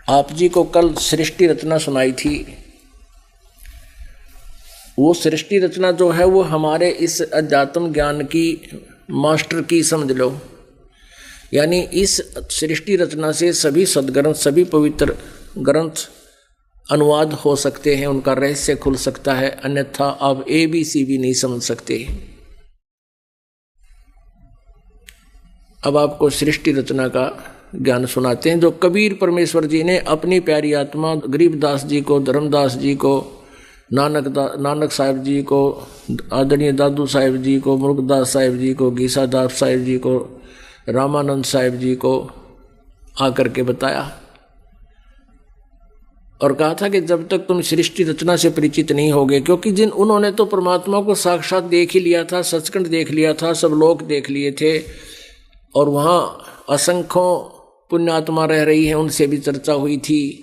आप जी को कल सृष्टि रचना सुनाई थी। वो सृष्टि रचना जो है वो हमारे इस अध्यात्म ज्ञान की मास्टर की समझ लो। यानी इस सृष्टि रचना से सभी सद्ग्रंथ, सभी पवित्र ग्रंथ अनुवाद हो सकते हैं, उनका रहस्य खुल सकता है, अन्यथा आप ABC भी नहीं समझ सकते। अब आपको सृष्टि रचना का ज्ञान सुनाते हैं जो कबीर परमेश्वर जी ने अपनी प्यारी आत्मा गरीबदास जी को, धर्मदास जी को, नानक साहिब जी को, आदरणीय दादू साहिब जी को, मुर्गदास साहिब जी को, गीसादास साहिब जी को, रामानंद साहिब जी को आकर के बताया और कहा था कि जब तक तुम सृष्टि रचना से परिचित नहीं होगे, क्योंकि उन्होंने तो परमात्मा को साक्षात देख ही लिया था, सचखंड देख लिया था, सब लोक देख लिए थे और वहाँ असंख्यों पुण्यात्मा रह रही हैं, उनसे भी चर्चा हुई थी।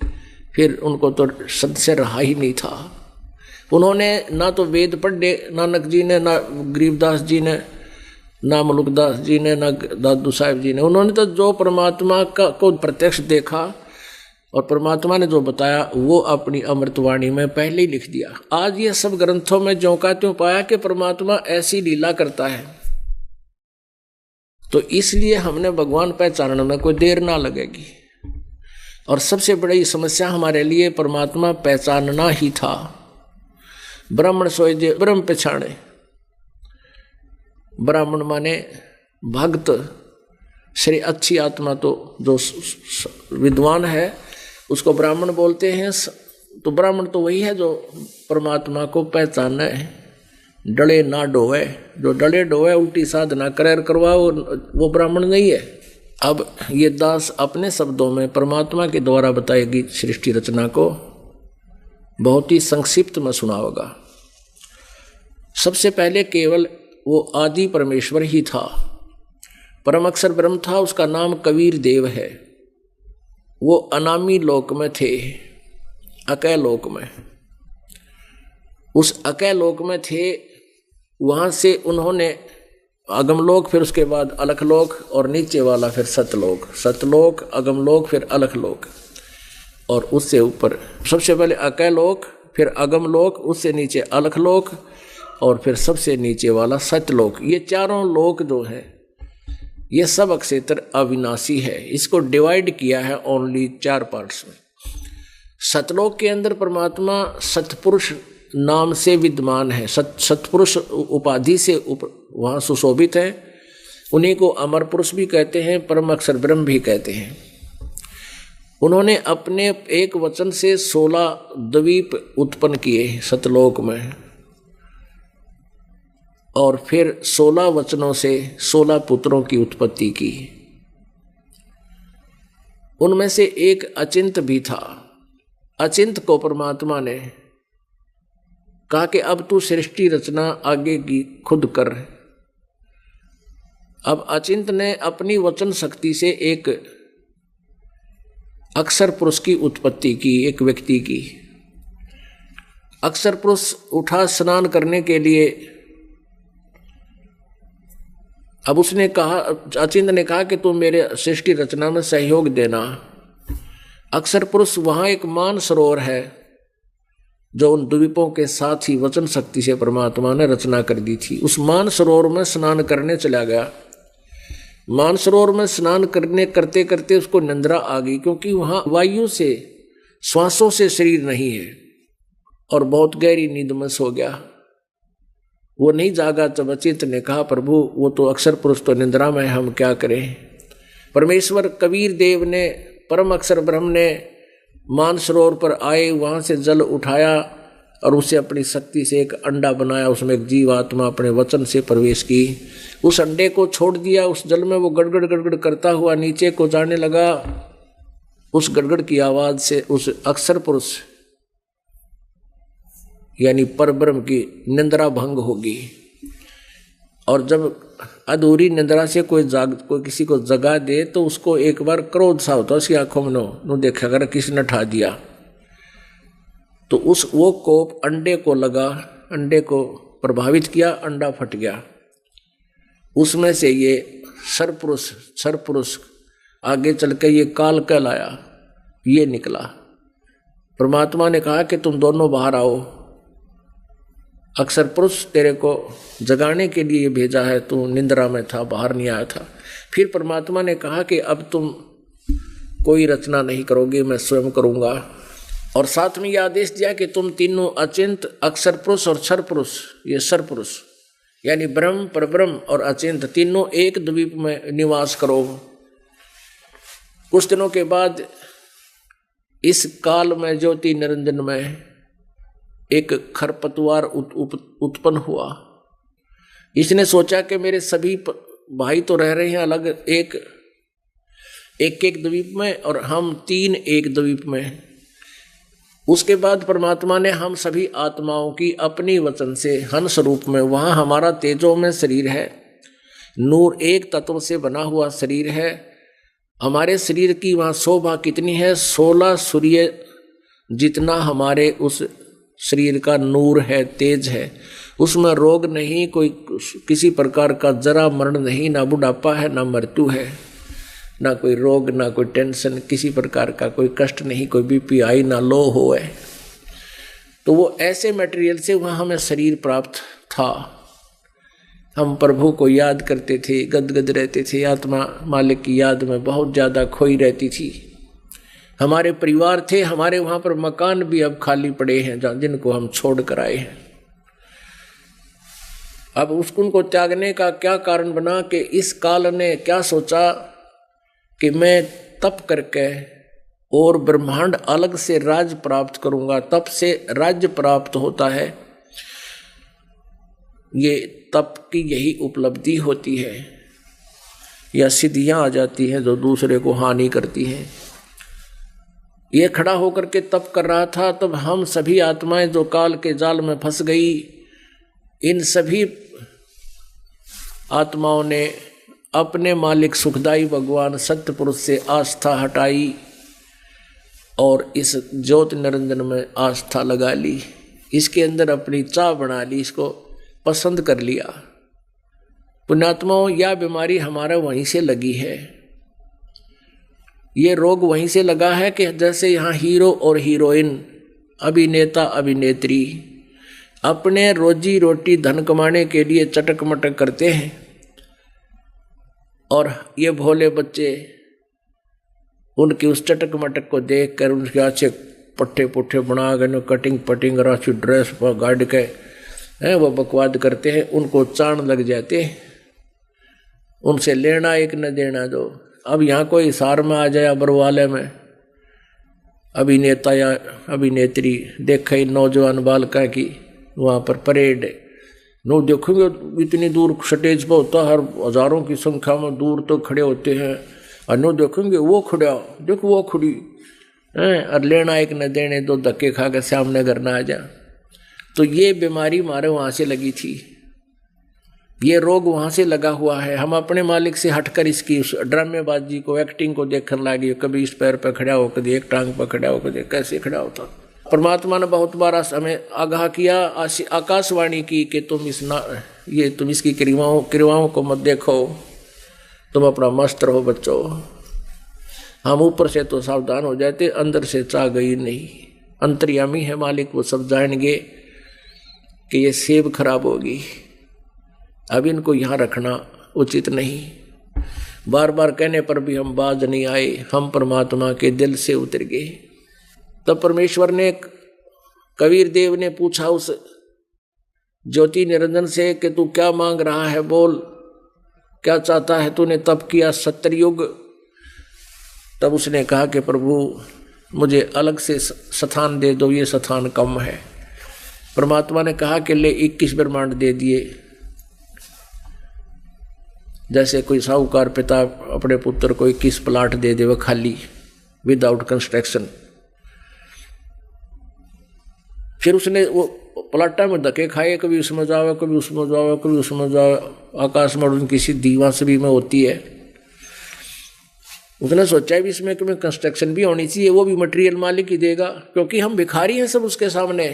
फिर उनको तो सद से रहा ही नहीं था। उन्होंने ना तो वेद पढ़े नानक जी ने, ना गरीबदास जी ने, ना मुलुकदास जी ने, ना दादू साहिब जी ने। उन्होंने तो जो परमात्मा को प्रत्यक्ष देखा और परमात्मा ने जो बताया वो अपनी अमृतवाणी में पहले ही लिख दिया। आज ये सब ग्रंथों में ज्यों का त्यों पाया कि परमात्मा ऐसी लीला करता है, तो इसलिए हमने भगवान पहचानने में कोई देर ना लगेगी। और सबसे बड़ी समस्या हमारे लिए परमात्मा पहचानना ही था। ब्राह्मण सोए जे ब्रह्म पहचाने। ब्राह्मण माने भक्त, श्री अच्छी आत्मा, तो जो विद्वान है उसको ब्राह्मण बोलते हैं। तो ब्राह्मण तो वही है जो परमात्मा को पहचाने, डले ना डोवे। जो डले डोवे, उल्टी साधना करे करवा, वो ब्राह्मण नहीं है। अब ये दास अपने शब्दों में परमात्मा के द्वारा बताएगी सृष्टि रचना को, बहुत ही संक्षिप्त में सुनाओगा। सबसे पहले केवल वो आदि परमेश्वर ही था, परम अक्षर ब्रह्म था, उसका नाम कबीर देव है। वो अनामी लोक में थे, अकय लोक में। उस अकय लोक में थे, वहाँ से उन्होंने अगमलोक, फिर उसके बाद अलखलोक और नीचे वाला फिर सतलोक, सतलोक, अगमलोक, फिर अलखलोक और उससे ऊपर सबसे पहले अकय लोक, फिर अगमलोक, उससे नीचे अलखलोक और फिर सबसे नीचे वाला सतलोक। ये चारों लोक जो है ये सब अक्षेत्र अविनाशी है। इसको डिवाइड किया है ओनली 4 पार्ट्स में। सतलोक के अंदर परमात्मा सतपुरुष नाम से विद्यमान है, सतपुरुष उपाधि से वहाँ सुशोभित है। उन्हीं को अमर पुरुष भी कहते हैं, परम अक्षर ब्रह्म भी कहते हैं। उन्होंने अपने एक वचन से 16 द्वीप उत्पन्न किए सतलोक में और फिर 16 वचनों से 16 पुत्रों की उत्पत्ति की। उनमें से एक अचिंत भी था। अचिंत को परमात्मा ने कहा कि अब तू सृष्टि रचना आगे की खुद कर। अब अचिंत ने अपनी वचन शक्ति से एक अक्षर पुरुष की उत्पत्ति की, एक व्यक्ति की। अक्षर पुरुष उठा स्नान करने के लिए। अब उसने कहा, अचिंत ने कहा कि तुम मेरे सृष्टि रचना में सहयोग देना। अक्षर पुरुष वहाँ एक मान सरोवर है जो उन द्वीपों के साथ ही वचन शक्ति से परमात्मा ने रचना कर दी थी। उस मान सरोवर में स्नान करने चला गया। मान सरोवर में स्नान करते करते उसको निंद्रा आ गई, क्योंकि वहाँ वायु से, श्वासों से शरीर नहीं है और बहुत गहरी नींद में सो गया। वो नहीं जागा। तब अचिंत ने कहा, प्रभु वो तो अक्षर पुरुष तो निंद्रा में, हम क्या करें। परमेश्वर कबीर देव ने, परम अक्षर ब्रह्म ने मानसरोवर पर आए, वहाँ से जल उठाया और उसे अपनी शक्ति से एक अंडा बनाया। उसमें एक जीवात्मा अपने वचन से प्रवेश की। उस अंडे को छोड़ दिया, उस जल में वो गड़गड़ गड़गड़ करता हुआ नीचे को जाने लगा। उस गड़गड़ की आवाज़ से उस अक्षर पुरुष यानी परब्रह्म की निंद्रा भंग होगी। और जब अधूरी निंद्रा से कोई किसी को जगा दे तो उसको एक बार क्रोध सा होता है उसकी आंखों में। नो देखा अगर किसी ने ठा दिया तो वो कोप अंडे को लगा, अंडे को प्रभावित किया, अंडा फट गया। उसमें से ये सरपुरुष आगे चल के ये काल कहलाया। ये निकला। परमात्मा ने कहा कि तुम दोनों बाहर आओ, अक्सर पुरुष तेरे को जगाने के लिए भेजा है, तू निंद्रा में था, बाहर नहीं आया था। फिर परमात्मा ने कहा कि अब तुम कोई रचना नहीं करोगे, मैं स्वयं करूँगा। और साथ में यह आदेश दिया कि तुम तीनों अचिंत, अक्षर पुरुष और क्षर पुरुष, ये क्षर पुरुष यानी ब्रह्म, परब्रह्म और अचिंत, तीनों एक द्वीप में निवास करो। कुछ दिनों के बाद इस काल में ज्योति निरंजन में एक खरपतवार उत्पन्न हुआ। इसने सोचा कि मेरे सभी भाई तो रह रहे हैं अलग एक द्वीप में और हम तीन एक द्वीप में। उसके बाद परमात्मा ने हम सभी आत्माओं की अपनी वचन से हंस रूप में, वहाँ हमारा तेजो में शरीर है, नूर एक तत्व से बना हुआ शरीर है। हमारे शरीर की वहाँ शोभा कितनी है, 16 सूर्य जितना हमारे उस शरीर का नूर है, तेज है। उसमें रोग नहीं, कोई किसी प्रकार का जरा मरण नहीं, ना बुढ़ापा है, ना मृत्यु है, ना कोई रोग, ना कोई टेंशन, किसी प्रकार का कोई कष्ट नहीं, कोई बीपीआई ना लो हो है। तो वो ऐसे मटेरियल से वहाँ हमें शरीर प्राप्त था। हम प्रभु को याद करते थे, गदगद रहते थे, आत्मा मालिक की याद में बहुत ज़्यादा खोई रहती थी। हमारे परिवार थे, हमारे वहाँ पर मकान भी अब खाली पड़े हैं जिनको हम छोड़ कर आए हैं। अब उनको त्यागने का क्या कारण बना कि इस काल ने क्या सोचा कि मैं तप करके और ब्रह्मांड अलग से राज्य प्राप्त करूंगा। तप से राज्य प्राप्त होता है, ये तप की यही उपलब्धि होती है, या सिद्धियां आ जाती हैं जो दूसरे को हानि करती हैं। ये खड़ा होकर के तप कर रहा था, तब हम सभी आत्माएं जो काल के जाल में फंस गई, इन सभी आत्माओं ने अपने मालिक सुखदाई भगवान सत्य पुरुष से आस्था हटाई और इस ज्योति निरंजन में आस्था लगा ली, इसके अंदर अपनी चाह बना ली, इसको पसंद कर लिया। पुण्यात्माओं, यह बीमारी हमारा वहीं से लगी है, ये रोग वहीं से लगा है कि जैसे यहाँ हीरो और हीरोइन, अभिनेता अभिनेत्री अपने रोजी रोटी धन कमाने के लिए चटक मटक करते हैं, और ये भोले बच्चे उनकी उस चटक मटक को देख कर उनके अच्छे पट्टे पुट्ठे बना कर कटिंग पटिंग राशि ड्रेस पर गाड़ के हैं वो बकवाद करते हैं, उनको चाण लग जाते हैं, उनसे लेना एक न देना दो। अब यहाँ कोई सार में आ जाए बरवाले में अभिनेता या अभिनेत्री देखे नौजवान बालिका की वहाँ पर परेड, नो देखोगे इतनी दूर स्टेज पर होता, हर हजारों की संख्या में दूर तो खड़े होते हैं, और नो देखेंगे वो खड़ा, देखो वो खड़ी है, और लेना एक न देने दो, धक्के खा के सामने घर ना आ जा। तो ये बीमारी हमारे वहाँ से लगी थी, ये रोग वहाँ से लगा हुआ है। हम अपने मालिक से हटकर इसकी उस ड्रामेबाजी को, एक्टिंग को देख कर लागे, कभी इस पैर पर खड़ा हो, कभी एक टांग पर खड़ा हो, कभी कैसे खड़ा होता। परमात्मा ने बहुत बार हमें आगाह किया, आकाशवाणी की कि तुम इसकी क्रियाओं को मत देखो, तुम अपना मस्त रहो बच्चों। हम ऊपर से तो सावधान हो जाते, अंदर से चाह गई नहीं। अंतर्यामी है मालिक, वो सब जानेंगे कि ये सेब खराब होगी, अब इनको यहाँ रखना उचित नहीं। बार बार कहने पर भी हम बाज नहीं आए, हम परमात्मा के दिल से उतर गए। तब परमेश्वर ने, कबीर देव ने पूछा उस ज्योति निरंजन से कि तू क्या मांग रहा है, बोल क्या चाहता है, तूने तप किया 70 युग। तब उसने कहा कि प्रभु मुझे अलग से स्थान दे दो, ये स्थान कम है। परमात्मा ने कहा कि ले 21 ब्रह्मांड दे दिए। जैसे कोई साहूकार पिता अपने पुत्र को 21 प्लाट दे दे, वह खाली विदाउट कंस्ट्रक्शन। फिर उसने वो प्लाटा में धक्के खाए, कभी उसमें जाओ, कभी उसमें जाओ, कभी उसमें जाओ। आकाश में उनकी सीधी वहाँ से भी में होती है। उसने सोचा भी इसमें कि कंस्ट्रक्शन भी होनी चाहिए, वो भी मटेरियल मालिक ही देगा, क्योंकि हम भिखारी हैं सब उसके सामने।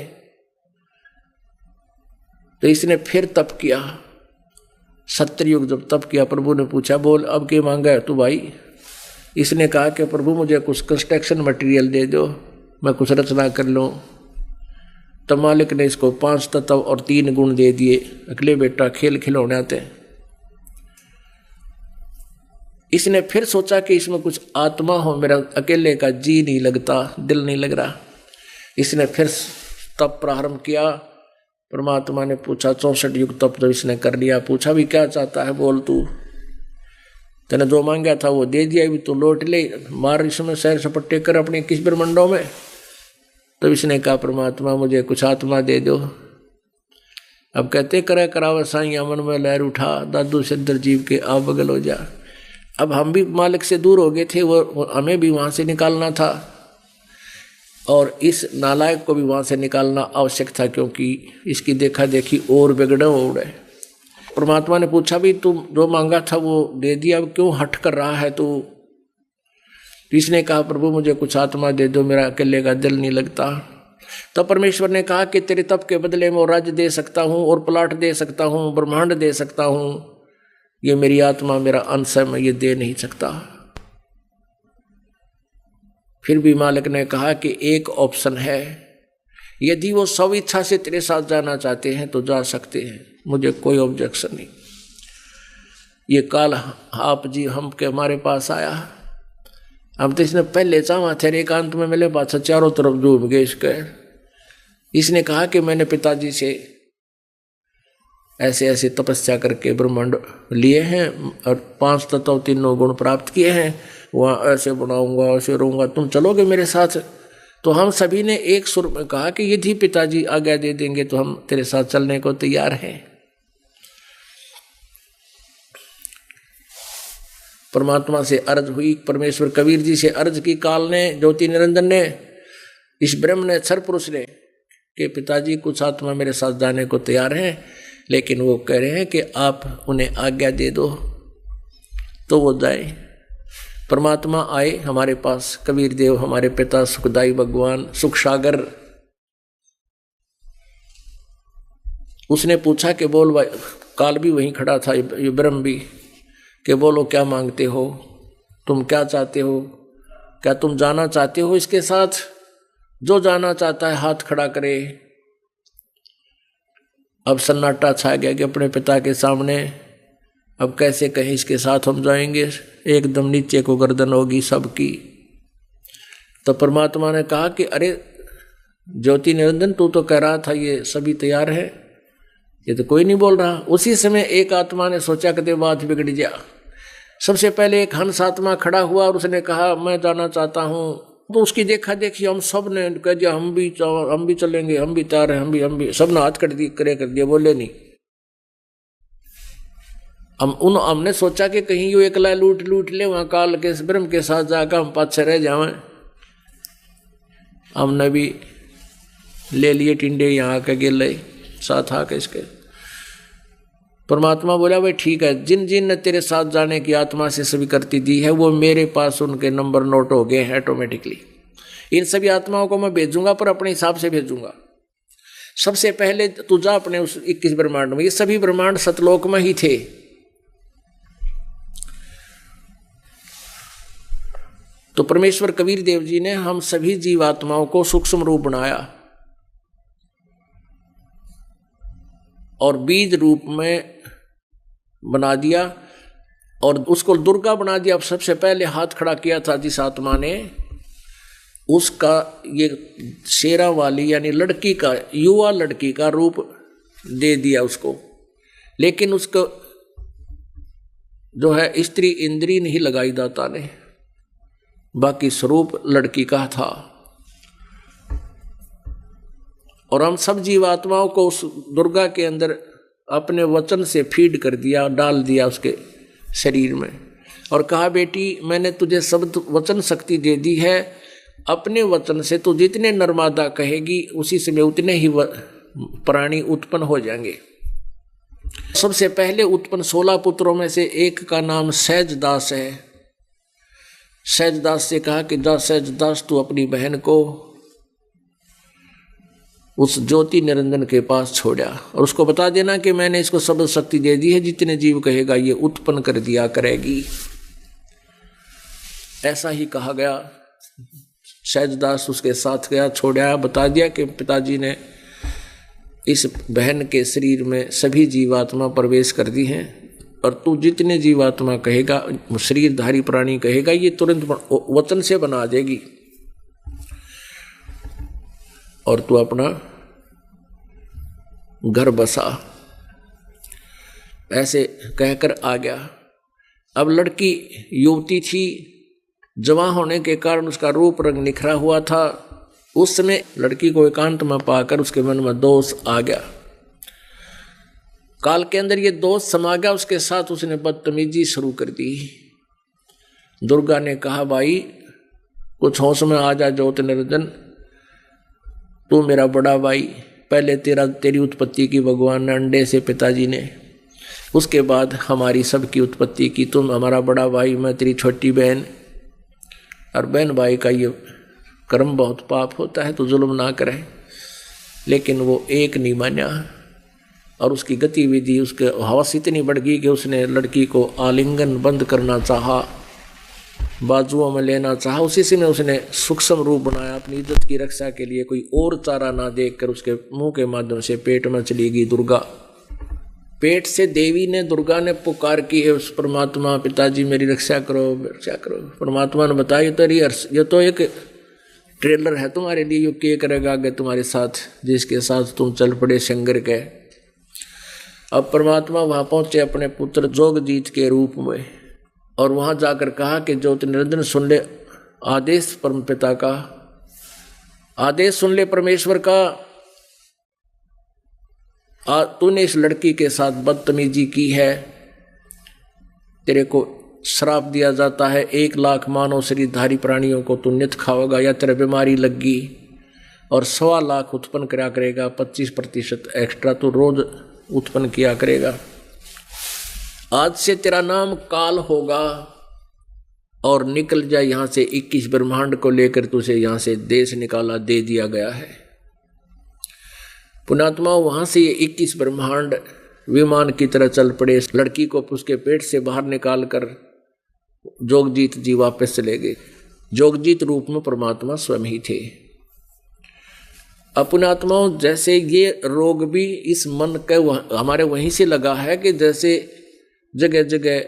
तो इसने फिर तप किया 70 युग। जब तप किया, प्रभु ने पूछा बोल अब क्या मांगा है तू भाई। इसने कहा कि प्रभु मुझे कुछ कंस्ट्रक्शन मटेरियल दे दो, मैं कुछ रचना कर लूँ। तब मालिक ने इसको 5 तत्व और 3 गुण दे दिए। अगले बेटा खेल खिलौने आते। इसने फिर सोचा कि इसमें कुछ आत्मा हो, मेरा अकेले का जी नहीं लगता, दिल नहीं लग रहा। इसने फिर तप प्रारंभ किया। परमात्मा ने पूछा 64 युग तप तो इसने कर लिया। पूछा भी क्या चाहता है, बोल तू, तेने जो मांगा था वो दे दिया, भी तो लौट ले, मार इसमें सैर सपट्टे कर अपने किस ब्रह्मंडों में। तो इसने कहा परमात्मा मुझे कुछ आत्मा दे दो। अब कहते करे करावा साईं मन में लहर उठा, दादू सिद्धर जीव के आप बगल हो जा। अब हम भी मालिक से दूर हो गए थे, वो हमें भी वहाँ से निकालना था और इस नालायक को भी वहाँ से निकालना आवश्यक था, क्योंकि इसकी देखा देखी और बिगड़े हो उड़े। परमात्मा ने पूछा भी तुम जो मांगा था वो दे दिया, अब क्यों हट कर रहा है तू। तो इसने कहा प्रभु मुझे कुछ आत्मा दे दो, मेरा अकेले का दिल नहीं लगता। तो परमेश्वर ने कहा कि तेरे तप के बदले में और राज्य दे सकता हूँ और प्लाट दे सकता हूँ, ब्रह्मांड दे सकता हूँ, ये मेरी आत्मा मेरा अंश है, मैं ये दे नहीं सकता। फिर भी मालिक ने कहा कि एक ऑप्शन है, यदि वो सब इच्छा से तेरे साथ जाना चाहते हैं तो जा सकते हैं, मुझे कोई ऑब्जेक्शन नहीं। ये काल आप जी हम के हमारे पास आया, हम तो इसने पहले चाहा थे एकांत में मिले, पाछा चारों तरफ डूब गए इसके। इसने कहा कि मैंने पिताजी से ऐसे ऐसे तपस्या करके ब्रह्मांड लिए हैं और 5 तत्व 3 गुण प्राप्त किए हैं, वहाँ ऐसे बनाऊंगा ऐसे रहूँगा, तुम चलोगे मेरे साथ। तो हम सभी ने एक सुर में कहा कि यदि पिताजी आज्ञा दे देंगे तो हम तेरे साथ चलने को तैयार हैं। परमात्मा से अर्ज हुई, परमेश्वर कबीर जी से अर्ज की काल ने, ज्योति निरंजन ने, इस ब्रह्म ने, क्षर पुरुष ने, कि पिताजी कुछ आत्मा मेरे साथ जाने को तैयार हैं, लेकिन वो कह रहे हैं कि आप उन्हें आज्ञा दे दो तो वो जाए। परमात्मा आए हमारे पास, कबीर देव हमारे पिता, सुखदाई भगवान, सुख सागर। उसने पूछा कि बोल भाई, काल भी वहीं खड़ा था, ये ब्रह्म भी, कि बोलो क्या मांगते हो, तुम क्या चाहते हो, क्या तुम जाना चाहते हो इसके साथ। जो जाना चाहता है हाथ खड़ा करे। अब सन्नाटा छा गया कि अपने पिता के सामने अब कैसे कहीं इसके साथ हम जाएंगे, एकदम नीचे को गर्दन होगी सबकी। तो परमात्मा ने कहा कि अरे ज्योति निरंजन, तू तो कह रहा था ये सभी तैयार है, ये तो कोई नहीं बोल रहा। उसी समय एक आत्मा ने सोचा कि बात बिगड़ जा। सबसे पहले एक हंस आत्मा खड़ा हुआ और उसने कहा मैं जाना चाहता हूँ। तो उसकी देखा देखी हम सब ने कह दिया हम भी चलेंगे, हम भी तैयार हैं, हम भी सब ने हाथ कर दिया, बोले नहीं। हमने सोचा कि कहीं यो एकला लूट ले वहाँ काल के ब्रह्म के साथ जाकर हम पाछे रह जाएं। हमने भी ले लिए टिंडे यहाँ के गिले साथ आके इसके। परमात्मा बोला भाई ठीक है, जिन जिन ने तेरे साथ जाने की आत्मा से सभी करती दी है वो मेरे पास उनके नंबर नोट हो गए हैं ऑटोमेटिकली। इन सभी आत्माओं को मैं भेजूंगा, पर अपने हिसाब से भेजूंगा। सबसे पहले तू जा अपने उस 21 ब्रह्मांड में, ये सभी ब्रह्मांड सतलोक में ही थे। तो परमेश्वर कबीर देव जी ने हम सभी जीवात्माओं को सूक्ष्म रूप बनाया और बीज रूप में बना दिया और उसको दुर्गा बना दिया। अब सबसे पहले हाथ खड़ा किया था जिस आत्मा ने, उसका ये शेरा वाली यानी लड़की का, युवा लड़की का रूप दे दिया उसको, लेकिन उसको जो है स्त्री इंद्री नहीं लगाई दाता ने, बाकी स्वरूप लड़की का था। और हम सब जीवात्माओं को उस दुर्गा के अंदर अपने वचन से फीड कर दिया, डाल दिया उसके शरीर में और कहा बेटी मैंने तुझे शब्द वचन शक्ति दे दी है, अपने वचन से तू जितने नर्मदा कहेगी उसी समय उतने ही प्राणी उत्पन्न हो जाएंगे। सबसे पहले उत्पन्न 16 पुत्रों में से एक का नाम सहजदास है। सहजदास से कहा कि जा सहजदास तू अपनी बहन को उस ज्योति निरंजन के पास छोड़ा और उसको बता देना कि मैंने इसको शब्द शक्ति दे दी है, जितने जीव कहेगा ये उत्पन्न कर दिया करेगी। ऐसा ही कहा गया। सहजदास उसके साथ गया, छोड़ा, बता दिया कि पिताजी ने इस बहन के शरीर में सभी जीवात्मा प्रवेश कर दी हैं, और तू जितने जीवात्मा कहेगा, शरीरधारी प्राणी कहेगा, ये तुरंत वचन से बना देगी, और तू अपना घर बसा। ऐसे कहकर आ गया। अब लड़की युवती थी, जवान होने के कारण उसका रूप रंग निखरा हुआ था। उस समय लड़की को एकांत में पाकर उसके मन में दोष आ गया। काल के अंदर ये दोष समा गया, उसके साथ उसने बदतमीजी शुरू कर दी। दुर्गा ने कहा, भाई कुछ होश में आ जा ज्योति निरंजन, तू मेरा बड़ा भाई, पहले तेरी उत्पत्ति की भगवान ने अंडे से पिताजी ने, उसके बाद हमारी सबकी उत्पत्ति की, तुम हमारा बड़ा भाई, मैं तेरी छोटी बहन। और बहन भाई का ये कर्म बहुत पाप होता है, तो जुल्म ना करें। लेकिन वो एक नहीं माना, और उसकी गतिविधि, उसके हवस इतनी बढ़ गई कि उसने लड़की को आलिंगन बंद करना चाहा, बाजुओं में लेना चाहा। उसी से उसने सूक्ष्म रूप बनाया अपनी इज्जत की रक्षा के लिए। कोई और चारा ना देखकर उसके मुंह के माध्यम से पेट में चली गई दुर्गा। पेट से देवी ने, दुर्गा ने पुकार की है उस परमात्मा, पिताजी मेरी रक्षा करो, रक्षा करो। परमात्मा ने बताया, ये तो एक ट्रेलर है तुम्हारे लिए, यो क्या करेगा आगे तुम्हारे साथ, जिसके साथ तुम चल पड़े संगर के। अब परमात्मा वहां पहुंचे अपने पुत्र जोगजीत के रूप में, और वहां जाकर कहा कि ज्योति निरंजन सुन ले आदेश परम पिता का, आदेश सुन ले परमेश्वर का। तूने इस लड़की के साथ बदतमीजी की है, तेरे को श्राप दिया जाता है, 1 लाख मानव शरीरधारी प्राणियों को तू नित खाओगा, या तेरे बीमारी लगी, और 1.25 लाख उत्पन्न करा करेगा, 25% एक्स्ट्रा तू रोज उत्पन्न किया करेगा। आज से तेरा नाम काल होगा, और निकल जाए यहाँ से। 21 ब्रह्मांड को लेकर तुझे यहाँ से देश निकाला दे दिया गया है। पुणात्मा वहां से ये 21 ब्रह्मांड विमान की तरह चल पड़े। लड़की को उसके पेट से बाहर निकाल कर जोगजीत जी वापस चले गए। जोगजीत रूप में परमात्मा स्वयं ही थे। अपनात्माओं, जैसे ये रोग भी इस मन के हमारे वहीं से लगा है कि जैसे जगह जगह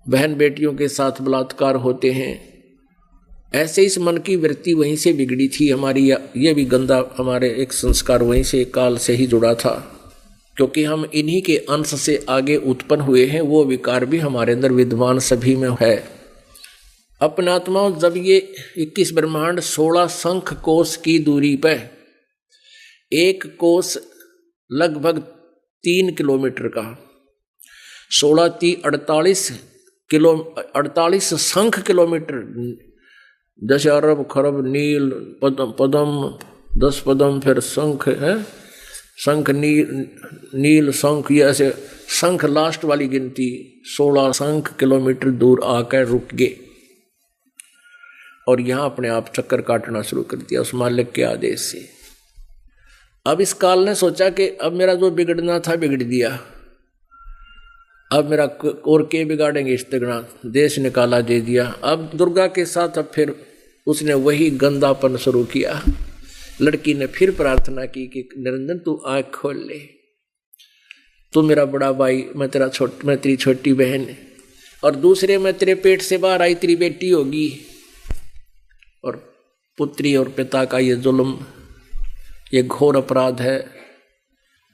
बहन बेटियों के साथ बलात्कार होते हैं, ऐसे इस मन की वृत्ति वहीं से बिगड़ी थी हमारी। ये भी गंदा हमारे एक संस्कार वहीं से काल से ही जुड़ा था, क्योंकि हम इन्हीं के अंश से आगे उत्पन्न हुए हैं। वो विकार भी हमारे अंदर विद्वान सभी में है। अपनात्माओं, जब ये 21 ब्रह्मांड 16 शंख कोश की दूरी पर, एक कोश लगभग 3 किलोमीटर का, 48 शंख किलोमीटर, जैसे अरब खरब नील पदम 10 पदम, फिर शंख है, शंख नील शंख, ये ऐसे शंख लास्ट वाली गिनती, 16 शंख किलोमीटर दूर आकर रुक गए, और यहां अपने आप चक्कर काटना शुरू कर दिया उस मालिक के आदेश से। अब इस काल ने सोचा कि अब मेरा जो बिगड़ना था बिगड़ दिया, अब मेरा और के बिगाड़ेंगे, इस तिगड़ा देश निकाला दे दिया। अब दुर्गा के साथ अब फिर उसने वही गंदापन शुरू किया। लड़की ने फिर प्रार्थना की कि निरंजन तू आँख खोल ले, तू मेरा बड़ा भाई, मैं तेरी छोटी बहन, और दूसरे मैं तेरे पेट से बाहर आई तेरी बेटी होगी। और पुत्री और पिता का ये जुल्म, ये घोर अपराध है।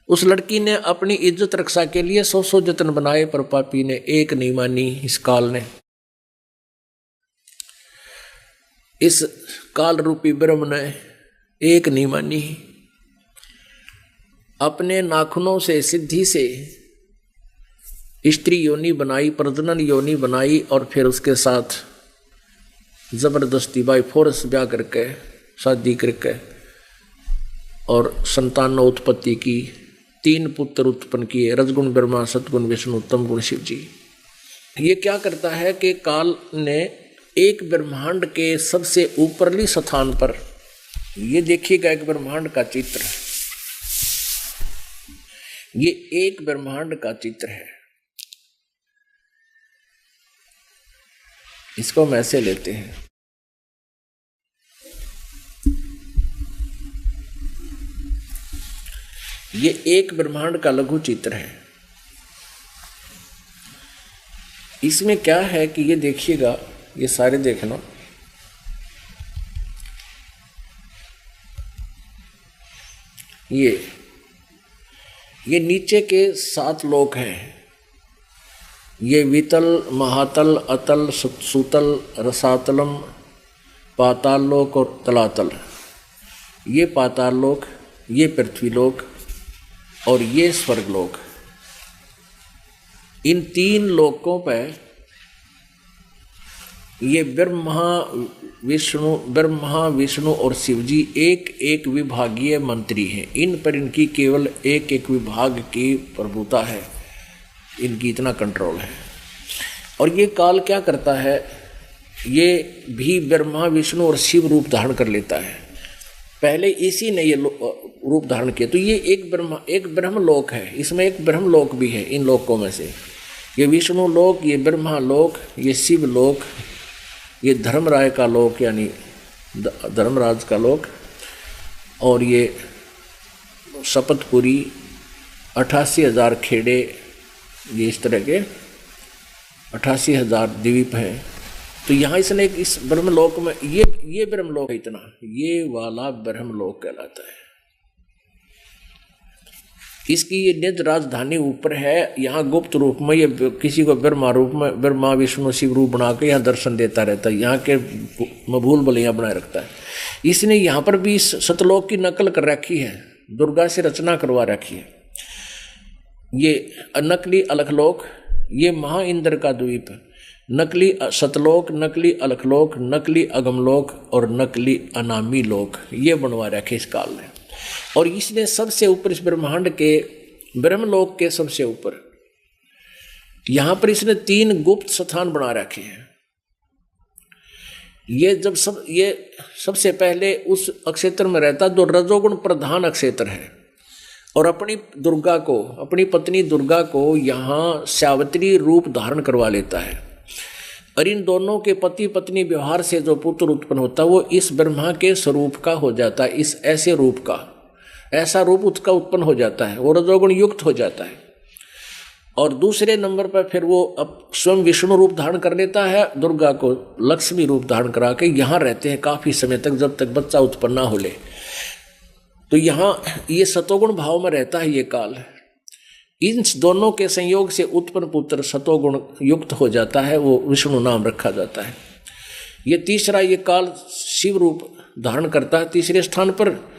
उस लड़की ने अपनी इज्जत रक्षा के लिए 100 जतन बनाए, पर पापी ने एक नहीं मानी। इस काल ने, इस काल रूपी ब्रह्म ने एक नहीं मानी। अपने नाखूनों से सिद्धि से स्त्री योनि बनाई, प्रजनन योनि बनाई, और फिर उसके साथ जबरदस्ती बाई फोर्स ब्याह करके शादी करके और संतान उत्पत्ति की। 3 पुत्र उत्पन्न किए, रजगुण ब्रह्मा, सतगुण विष्णु, उत्तम गुण शिव जी। ये क्या करता है कि काल ने एक ब्रह्मांड के सबसे ऊपरली स्थान पर, ये देखिएगा एक ब्रह्मांड का चित्र, ये एक ब्रह्मांड का चित्र है। इसको हम ऐसे लेते हैं। ये एक ब्रह्मांड का लघु चित्र है। इसमें क्या है कि ये देखिएगा, ये सारे देखना, ये नीचे के 7 लोक हैं। ये वितल, महातल, अतल, सुतल, रसातलम, पाताल लोक और तलातल। ये पाताल लोक, ये पृथ्वी लोक और ये स्वर्ग लोक। इन 3 लोकों पर ये ब्रह्मा विष्णु और शिवजी एक एक विभागीय मंत्री हैं। इन पर इनकी केवल एक एक विभाग की प्रभुता है, इनकी इतना कंट्रोल है। और ये काल क्या करता है, ये भी ब्रह्मा विष्णु और शिव रूप धारण कर लेता है। पहले इसी ने ये रूप धारण किया। तो ये एक ब्रह्म लोक है, इसमें एक ब्रह्म लोक भी है। इन लोकों में से ये विष्णु लोक, ये ब्रह्मा लोक, ये शिव लोक, ये धर्मराय का लोक यानी धर्मराज का लोक, और ये शपथपुरी, 88,000 खेड़े, ये इस तरह के 88,000 द्वीप हैं। तो यहाँ इसने इस ब्रह्मलोक में ये ब्रह्मलोक है, इतना ये वाला ब्रह्मलोक कहलाता है। इसकी ये निज राजधानी ऊपर है। यहाँ गुप्त रूप में ये किसी को ब्रह्मा रूप में, ब्रह्मा विष्णु शिव रूप बना के यहाँ दर्शन देता रहता है, यहाँ के मभूल बलियाँ बनाए रखता है। इसने यहाँ पर भी सतलोक की नकल कर रखी है, दुर्गा से रचना करवा रखी है। ये नकली अलखलोक, ये महा इंद्र का द्वीप, नकली सतलोक, नकली अलखलोक, नकली अगमलोक और नकली अनामी लोक, ये बनवा रखे इस काल ने। और इसने सबसे ऊपर, इस ब्रह्मांड के ब्रह्मलोक के सबसे ऊपर, यहां पर इसने 3 गुप्त स्थान बना रखे हैं। ये सबसे पहले उस अक्षेत्र में रहता जो रजोगुण प्रधान अक्षेत्र है, और अपनी दुर्गा को, अपनी पत्नी दुर्गा को यहाँ सावित्री रूप धारण करवा लेता है। और इन दोनों के पति पत्नी व्यवहार से जो पुत्र उत्पन्न होता है वो इस ब्रह्मा के स्वरूप का हो जाता है। इस ऐसे रूप का, ऐसा रूप उसका उत्पन्न हो जाता है, वो रजोगुण युक्त हो जाता है। और दूसरे नंबर पर फिर वो अब स्वयं विष्णु रूप धारण कर लेता है, दुर्गा को लक्ष्मी रूप धारण करा के यहाँ रहते हैं काफी समय तक, जब तक बच्चा उत्पन्न ना हो ले। तो यहाँ ये सतोगुण भाव में रहता है ये काल। इन दोनों के संयोग से उत्पन्न पुत्र सतोगुण युक्त हो जाता है, वो विष्णु नाम रखा जाता है। ये तीसरा ये काल शिव रूप धारण करता है तीसरे स्थान पर,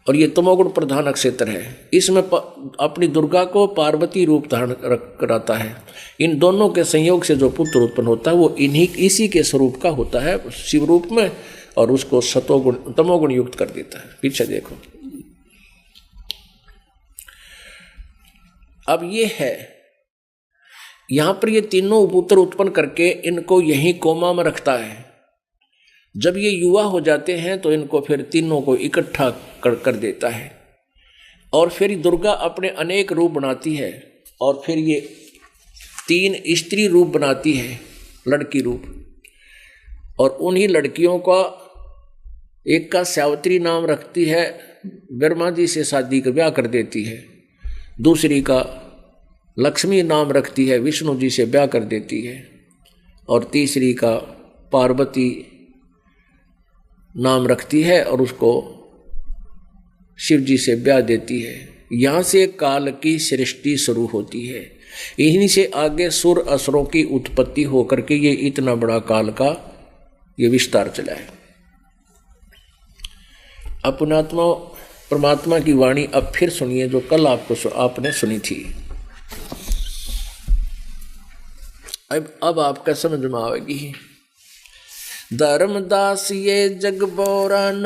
और ये तमोगुण प्रधान क्षेत्र है। इसमें अपनी दुर्गा को पार्वती रूप धारण कराता है। इन दोनों के संयोग से जो पुत्र उत्पन्न होता है वो इसी के स्वरूप का होता है शिव रूप में, और उसको सतोगुण तमोगुण युक्त कर देता है। पीछे देखो, अब ये है यहां पर ये तीनों पुत्र उत्पन्न करके इनको यहीं कोमा में रखता है। जब ये युवा हो जाते हैं तो इनको फिर तीनों को इकट्ठा कर देता है, और फिर दुर्गा अपने अनेक रूप बनाती है, और फिर ये 3 स्त्री रूप बनाती है, लड़की रूप। और उन्हीं लड़कियों का एक का सावित्री नाम रखती है, ब्रह्मा जी से शादी का ब्याह कर देती है। दूसरी का लक्ष्मी नाम रखती है, विष्णु जी से ब्याह कर देती है। और तीसरी का पार्वती नाम रखती है और उसको शिव जी से ब्याह देती है। यहाँ से काल की सृष्टि शुरू होती है। इन्हीं से आगे सुर असुरों की उत्पत्ति होकर के ये इतना बड़ा काल का ये विस्तार चला है। अपनात्मा परमात्मा की वाणी अब फिर सुनिए, जो कल आपने सुनी थी। अब आपका समझ में आएगी। धर्मदास ये जग बोरा न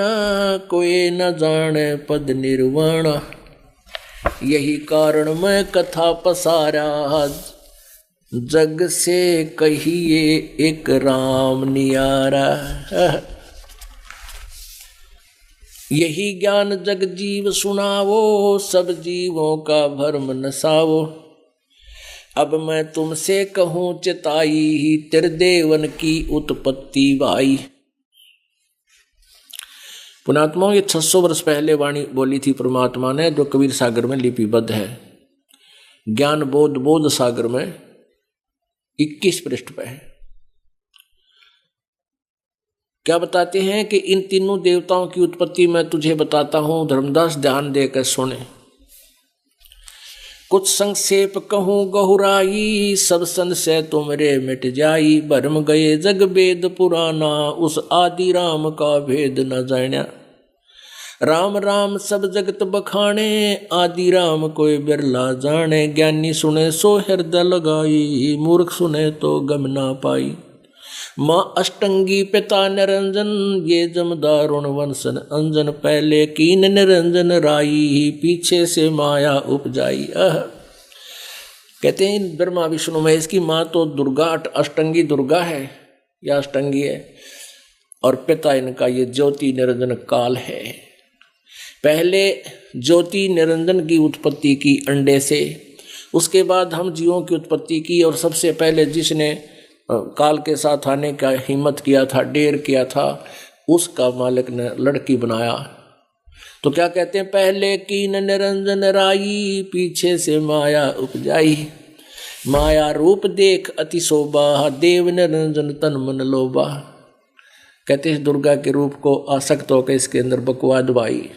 कोई न जाने पद निर्वाणा, यही कारण मैं कथा पसारा जग से कहिए एक राम नियारा। यही ज्ञान जग जीव सुनावो, सब जीवों का भरम नसावो। अब मैं तुमसे कहूं चिताई, त्रिदेवन की उत्पत्ति भाई। पुणात्माओं, ये 600 वर्ष पहले वाणी बोली थी परमात्मा ने, जो कबीर सागर में लिपिबद्ध है। ज्ञान बोध सागर में 21 पृष्ठ पे है। क्या बताते हैं कि इन तीनों देवताओं की उत्पत्ति मैं तुझे बताता हूं, धर्मदास ध्यान देकर सुने। कुछ संक्षेप कहूं गहुराई, सब संशय तुमरे मिट जाई। भरम गए जग वेद पुराना, उस आदि राम का भेद न जाना। राम राम सब जगत बखाने, आदि राम कोई बिरला जाने। ज्ञानी सुने सो हृदय लगाई, मूर्ख सुने तो गम ना पाई। माँ अष्टंगी पिता निरंजन, ये जमदारुण वंशन अंजन। पहले कीन निरंजन राई, पीछे से माया उपजाई। कहते हैं ब्रह्मा विष्णु महेश की माँ तो दुर्गा, अष्टंगी दुर्गा है या अष्टंगी है, और पिता इनका ये ज्योति निरंजन काल है। पहले ज्योति निरंजन की उत्पत्ति की अंडे से, उसके बाद हम जीवों की उत्पत्ति की, और सबसे पहले जिसने काल के साथ आने का हिम्मत किया था, डेर किया था, उसका मालिक ने लड़की बनाया। तो क्या कहते हैं, पहले कीन निरंजन राई, पीछे से माया उपजाई। माया रूप देख अति शोभा, देव निरंजन तन मन लोभा। कहते हैं दुर्गा के रूप को आसक्त होकर इसके अंदर बकवाद भाई।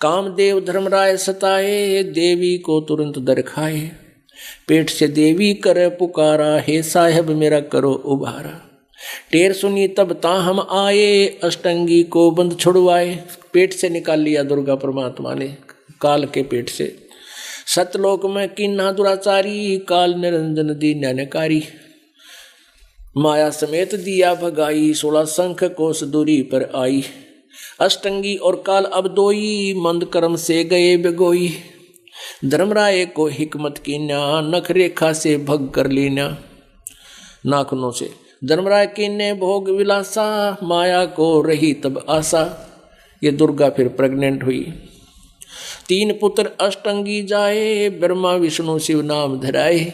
कामदेव धर्मराय सताए, देवी को तुरंत दरखाए। पेट से देवी करे पुकारा, हे साहेब मेरा करो उबारा। टेर सुनी तब ताहम आए, अष्टंगी को बंद छुड़वाए। पेट से निकाल लिया दुर्गा परमात्मा ने, काल के पेट से। सतलोक में कीन्हा दुराचारी, काल निरंजन दी न्यायकारी। माया समेत दिया भगाई, 16 शंख कोस दूरी पर आई। अष्टंगी और काल अब दोई, मंद कर्म से गए बिगोई। धर्मराय को हिकमत कीन्या, नख रेखा से भग कर लीना। नाखूनों से धर्मराय कीन्ने भोग विलासा, माया को रही तब आशा। ये दुर्गा फिर प्रेग्नेंट हुई। 3 पुत्र अष्टंगी जाए, ब्रह्मा विष्णु शिव नाम धराए।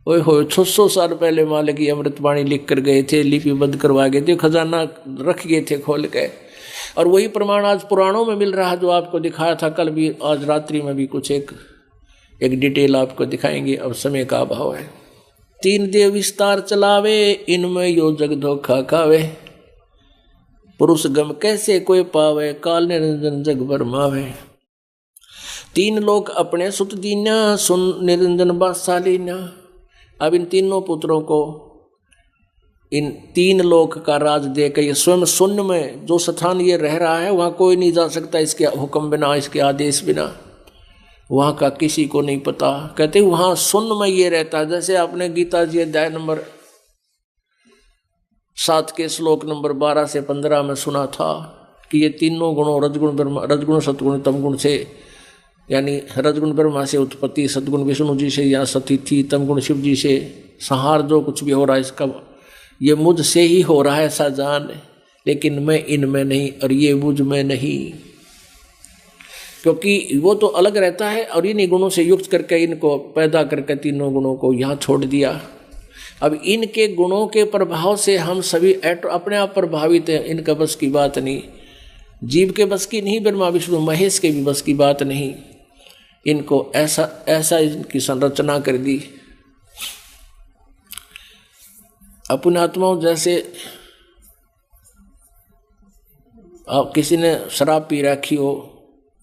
ओए हो 600 साल पहले मालिक की अमृतवाणी लिख कर गए थे, लिपिबद्ध करवा गए थे, खजाना रख गए थे खोल के। और वही प्रमाण आज पुराणों में मिल रहा है, जो आपको दिखाया था कल भी, आज रात्रि में भी कुछ एक डिटेल आपको दिखाएंगे। अब समय का अभाव है। 3 देव विस्तार चलावे, इनमें यो जग धोखा खावे। पुरुष गम कैसे कोई पावे, काल निरंजन जग भरमावे। 3 लोग अपने सुत दीन्या, सुन निरंजन बादशालीन्या। अब इन तीनों पुत्रों को इन 3 लोक का राज दे के, ये स्वयं शून्य में जो स्थान ये रह रहा है, वहाँ कोई नहीं जा सकता इसके हुक्म बिना, इसके आदेश बिना। वहाँ का किसी को नहीं पता। कहते वहाँ शून्य में ये रहता है। जैसे आपने गीता जी अध्याय नंबर 7 के श्लोक नंबर 12 से 15 में सुना था कि ये तीनों गुणों, रजगुण ब्रह्मा, रजगुण सतगुण तमगुण से, यानी रजगुण ब्रह्मा से उत्पत्ति, सतगुण विष्णु जी से यहाँ सती थी, तमगुण शिव जी से संहार, जो कुछ भी हो रहा है इसका ये मुझसे ही हो रहा है ऐसा जान। लेकिन मैं इनमें नहीं और ये मुझ में नहीं, क्योंकि वो तो अलग रहता है और इन्हीं गुणों से युक्त करके इनको पैदा करके तीनों गुणों को यहाँ छोड़ दिया। अब इनके गुणों के प्रभाव से हम सभी अपने आप प्रभावित हैं। इनका बस की बात नहीं, जीव के बस की नहीं, ब्रह्मा विष्णु महेश के भी बस की बात नहीं। इनको ऐसा इनकी संरचना कर दी। अपने आत्माओं, जैसे आप किसी ने शराब पी रखी हो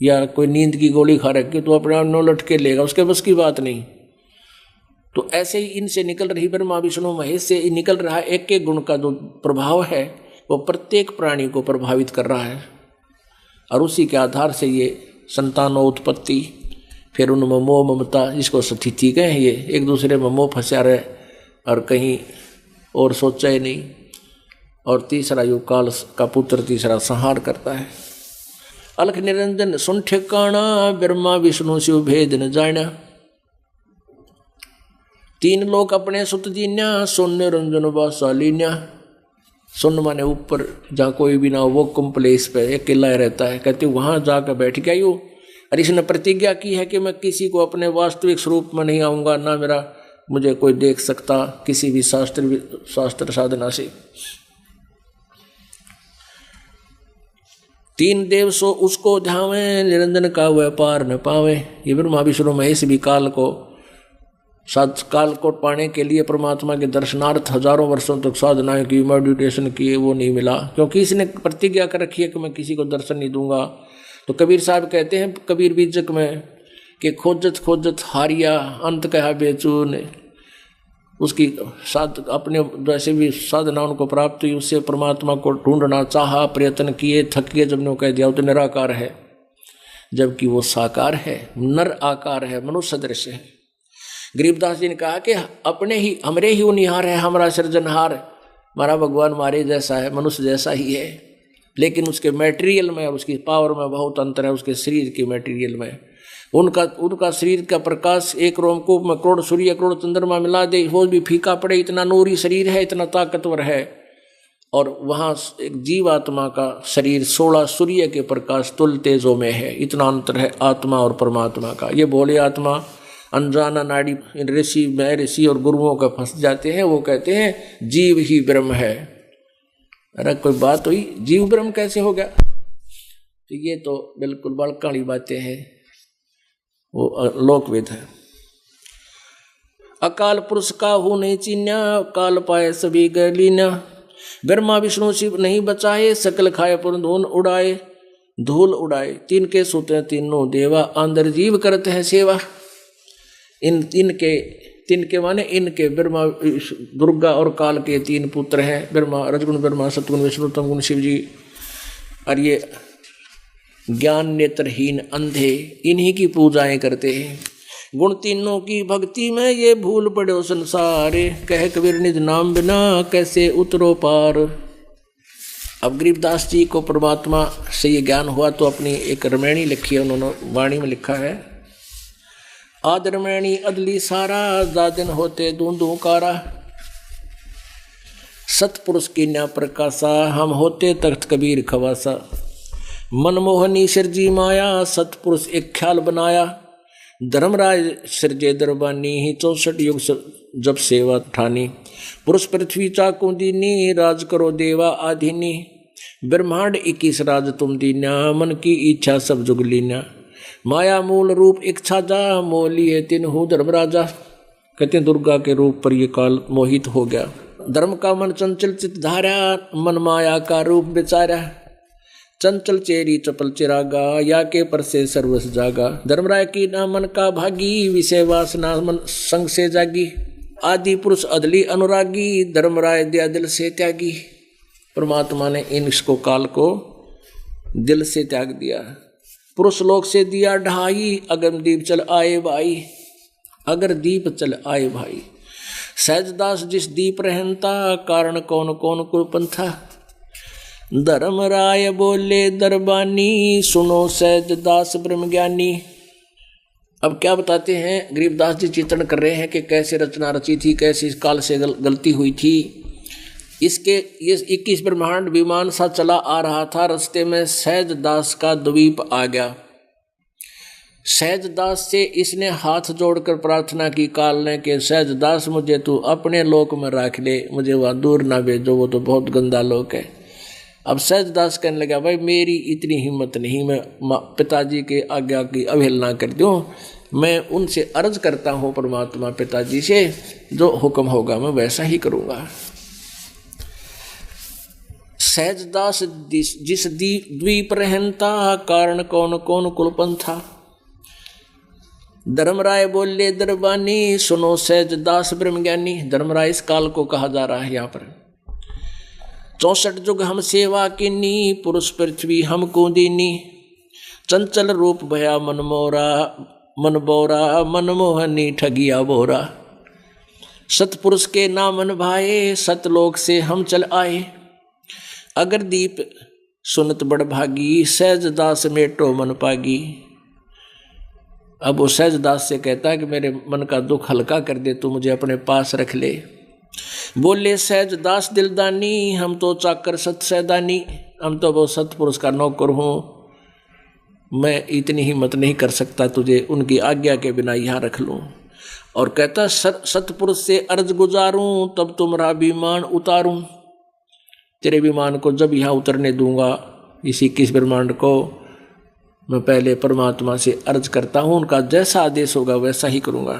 या कोई नींद की गोली खा रखी हो तो अपने आप 9 लटके लेगा, उसके बस की बात नहीं। तो ऐसे ही इनसे निकल रही ब्रह्मा विष्णु महेश से निकल रहा एक एक गुण का जो प्रभाव है वो प्रत्येक प्राणी को प्रभावित कर रहा है। और उसी के आधार से ये संतानों उत्पत्ति, फिर उनमें मोह ममता, जिसको स्थिति कहें, ये एक दूसरे में मोह फंसा रहे और कहीं और सोचा ही नहीं। और तीसरा युग काल का पुत्र तीसरा संहार करता है। अलख निरंजन सुन ठिकाना, ब्रह्मा विष्णु शिव भेद न जाना। 3 लोग अपने सुत दीन्या, सुन निरंजन बादशालीन्या। सुन माने ऊपर, जहाँ कोई भी ना हो, वो कम प्लेस पे अकेला रहता है। कहते वहाँ जाकर बैठ गया यूँ। और इसने प्रतिज्ञा की है कि मैं किसी को अपने वास्तविक स्वरूप में नहीं आऊँगा, ना मेरा मुझे कोई देख सकता किसी भी शास्त्र साधना से। 3 देव सो उसको ध्यावे, निरंजन का व्यापार न पावे। ये ब्रह्मा विष्णु महेश भी काल को पाने के लिए परमात्मा के दर्शनार्थ हजारों वर्षों तक साधनाएं की, मेडिटेशन किए, वो नहीं मिला, क्योंकि इसने प्रतिज्ञा कर रखी है कि मैं किसी को दर्शन नहीं दूंगा। तो कबीर साहब कहते हैं कबीर बीजक में कि खोजत खोजत हारिया अंत कहा बेचून। उसकी अपने जैसे भी साधना उनको प्राप्त हुई, उससे परमात्मा को ढूंढना चाहा, प्रयत्न किए, थक गए, जब ने कह दिया वो तो निराकार है, जबकि वो साकार है, नर आकार है, मनुष्य सदृश है। गरीबदास जी ने कहा कि अपने ही हमरे ही उनिहार है, हमारा सृजनहार, हमारा भगवान हमारे जैसा है, मनुष्य जैसा ही है, लेकिन उसके मटेरियल में और उसकी पावर में बहुत अंतर है, उसके शरीर के मटेरियल में। उनका शरीर का प्रकाश एक रोमकूप में करोड़ सूर्य करोड़ चंद्रमा मिला दे, वो भी फीका पड़े, इतना नूरी शरीर है, इतना ताकतवर है। और वहाँ एक जीवात्मा का शरीर 16 सूर्य के प्रकाश तुल तेजों में है, इतना अंतर है आत्मा और परमात्मा का। ये भोले आत्मा अनजाना नाड़ी ऋषि और गुरुओं का फंस जाते हैं, वो कहते हैं जीव ही ब्रह्म है। अरे कोई बात हुई, जीव ब्रह्म कैसे हो गया? तो ये तो बिल्कुल बड़कानी बातें हैं, वो लोकवेद है। अकाल पुरुष का हो नहीं चीन्या, काल पाए सभी गलीना। ब्रह्मा विष्णु शिव नहीं बचाए, सकल खाए पर धूल उड़ाए। 3 के सुते तीनों देवा, अंदर जीव करते हैं सेवा। इनके माने इनके ब्रह्मा दुर्गा और काल के 3 पुत्र हैं, ब्रह्मा रजगुण ब्रह्मा, सतगुण विष्णु, तमगुण शिव जी। और ये ज्ञान नेत्रहीन अंधे इन्हीं की पूजाएं करते हैं। गुण तीनों की भक्ति में ये भूल पड़ो संसारे, कह कबीर निज नाम बिना कैसे उतरो पार। अब गरीबदास जी को परमात्मा से ये ज्ञान हुआ तो अपनी एक रमैणी लिखी है, उन्होंने वाणी में लिखा है, आद रमैणी अदली सारा, दादिन होते दूंदू कारा। सतपुरुष की न्या प्रकाशा, हम होते तख्त कबीर खवासा। मनमोहनी सिरजी माया, सतपुरुष एक ख्याल बनाया। धर्मराज सिरजे दरबानी ही, 64 युग जब सेवा ठानी। पुरुष पृथ्वी चाकू दीनी, राज करो देवा आधीनी। ब्रह्मांड 21 राज तुम दीन्या, मन की इच्छा सब जुग लीन्या। माया मूल रूप इच्छा जा, मोली है तिन्हु धर्मराजा। कहते हैं दुर्गा के रूप पर ये काल मोहित हो गया। धर्म का मन चंचल चित धारा, मन माया का रूप बेचारा। चंचल चेरी चपल चिरागा, या के पर से सर्वस जागा। धर्मराय की ना मन का भागी, विषय वासना मन संग से जागी। आदि पुरुष अदली अनुरागी, धर्मराय दिया दिल से त्यागी। परमात्मा ने इसको काल को दिल से त्याग दिया। पुरुष लोक से दिया ढाई, अगम दीप चल आए भाई। अगर दीप चल आए भाई। सहजदास जिस दीप रहनता, कारण कौन कौन कुलपंथा। धर्मराय बोले दरबानी, सुनो सहजदास ब्रह्म ज्ञानी। अब क्या बताते हैं, गरीबदास जी चित्रण कर रहे हैं कि कैसे रचना रची थी, कैसे इस काल से गलती हुई थी। ये 21 ब्रह्मांड विमान सा चला आ रहा था, रास्ते में सहजदास का द्वीप आ गया। सहजदास से इसने हाथ जोड़कर प्रार्थना की काल ने कि सहजदास मुझे तू अपने लोक में रख ले, मुझे वहाँ दूर ना भेजो, वो तो बहुत गंदा लोक है। अब सहजदास कहने लगा भाई मेरी इतनी हिम्मत नहीं, मैं पिताजी के आज्ञा की अवहेलना कर दूं, मैं उनसे अर्ज करता हूँ परमात्मा पिताजी से, जो हुक्म होगा मैं वैसा ही करूँगा। सहजदास जिस द्वीप रहनता, कारण कौन कौन कुलपंथा। धर्मराय बोले दरबानी, सुनो सहजदास ब्रह्म ज्ञानी। धर्मराय इस काल को कहा जा रहा है यहाँ पर। 64 जुग हम सेवा कीनी, पुरुष पृथ्वी हमको दीनी। चंचल रूप भया मन मोरा, मन बोरा, मनमोहनी ठगिया बोरा। सतपुरुष के नामन भाए, सतलोक से हम चल आए। अगर दीप सुनत बड़ भागी, सहजदास मेटो मन पागी। अब वो सहजदास से कहता है कि मेरे मन का दुख हल्का कर दे, तू मुझे अपने पास रख ले। बोले सहजदास दिलदानी, हम तो चाकर सत सैदानी, हम तो वो सतपुरुष का नौकर हूँ, मैं इतनी हिम्मत नहीं कर सकता तुझे उनकी आज्ञा के बिना यहाँ रख लूँ। और कहता सतपुरुष से अर्ज गुजारूं तब तुम्हारा विमान उतारूं। तेरे विमान को जब यहाँ उतरने दूंगा इस 21 ब्रह्मांड को, मैं पहले परमात्मा से अर्ज करता हूँ, उनका जैसा आदेश होगा वैसा ही करूँगा।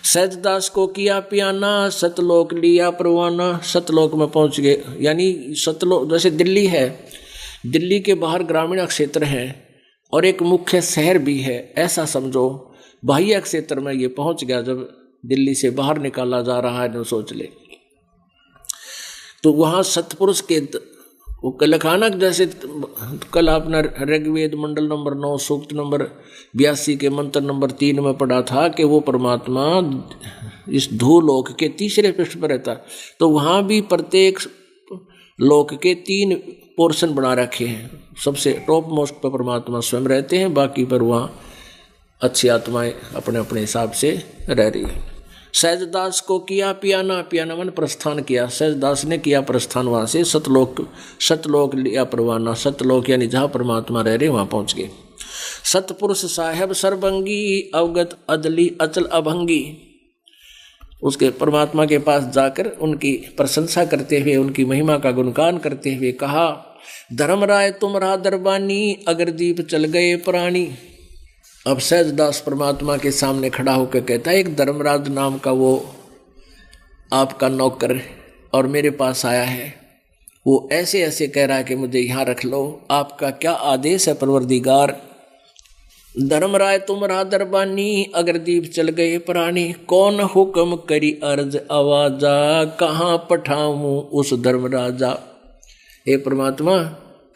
सहजदास को किया पियाना, सतलोक लिया परवाना। सतलोक में पहुँच गए, यानी सतलोक जैसे दिल्ली है, दिल्ली के बाहर ग्रामीण क्षेत्र है और एक मुख्य शहर भी है, ऐसा समझो। बाह्य क्षेत्र में ये पहुँच गया, जब दिल्ली से बाहर निकाला जा रहा है तो सोच ले। तो वहाँ सतपुरुष के वो कलखानक, जैसे कल अपना ऋग्वेद मंडल नंबर 9 सूक्त नंबर 82 के मंत्र नंबर 3 में पढ़ा था कि वो परमात्मा इस धूलोक के तीसरे पृष्ठ पर रहता। तो वहाँ भी प्रत्येक लोक के 3 पोर्शन बना रखे हैं। सबसे टॉप मोस्ट पर परमात्मा स्वयं रहते हैं, बाकी पर वहाँ अच्छी आत्माएं अपने अपने हिसाब से रह रही हैं। सहजदास को किया पियाना, पियाना मन प्रस्थान किया। सहजदास ने किया प्रस्थान वहाँ से, सतलोक लिया परवाना। सतलोक यानी जहाँ परमात्मा रह रहे वहाँ पहुँच गए। सतपुरुष साहेब सर्वंगी, अवगत अदली अचल अभंगी। उसके परमात्मा के पास जाकर उनकी प्रशंसा करते हुए, उनकी महिमा का गुणगान करते हुए कहा, धर्मराय तुम्हारा दरबानी, अगर दीप चल गए प्राणी। अब सहजदास परमात्मा के सामने खड़ा होकर कहता है, एक धर्मराज नाम का वो आपका नौकर और मेरे पास आया है, वो ऐसे ऐसे कह रहा है कि मुझे यहाँ रख लो, आपका क्या आदेश है परवरदिगार। धर्मराय तुम्हारा दरबानी, अगर दीप चल गए प्राणी। कौन हुक्म करी अर्ज आवाजा, कहाँ पठाऊं उस धर्मराजा। हे परमात्मा,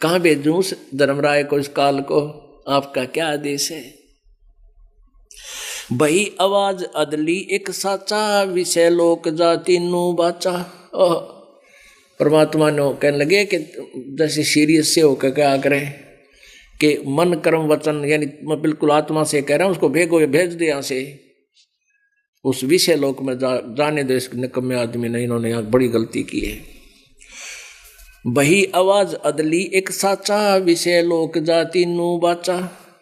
कहाँ भेजूं उस धर्मराय को, इस काल को, आपका क्या आदेश है। बही आवाज अदली एक साचा, विषय लोक जा तीनों बाचा। परमात्मा ने कहने लगे कि जैसे सीरियस से होकर क्या करें कि मन कर्म वचन, यानी मैं बिल्कुल आत्मा से कह रहा हूँ, उसको भेज दे यहाँ से, उस विषय लोक में जाने दो इस निकम्मे आदमी ने, इन्होंने यहाँ बड़ी गलती की है। बही आवाज अदली एक साचा, विषय लोक जा तीनों बाचा।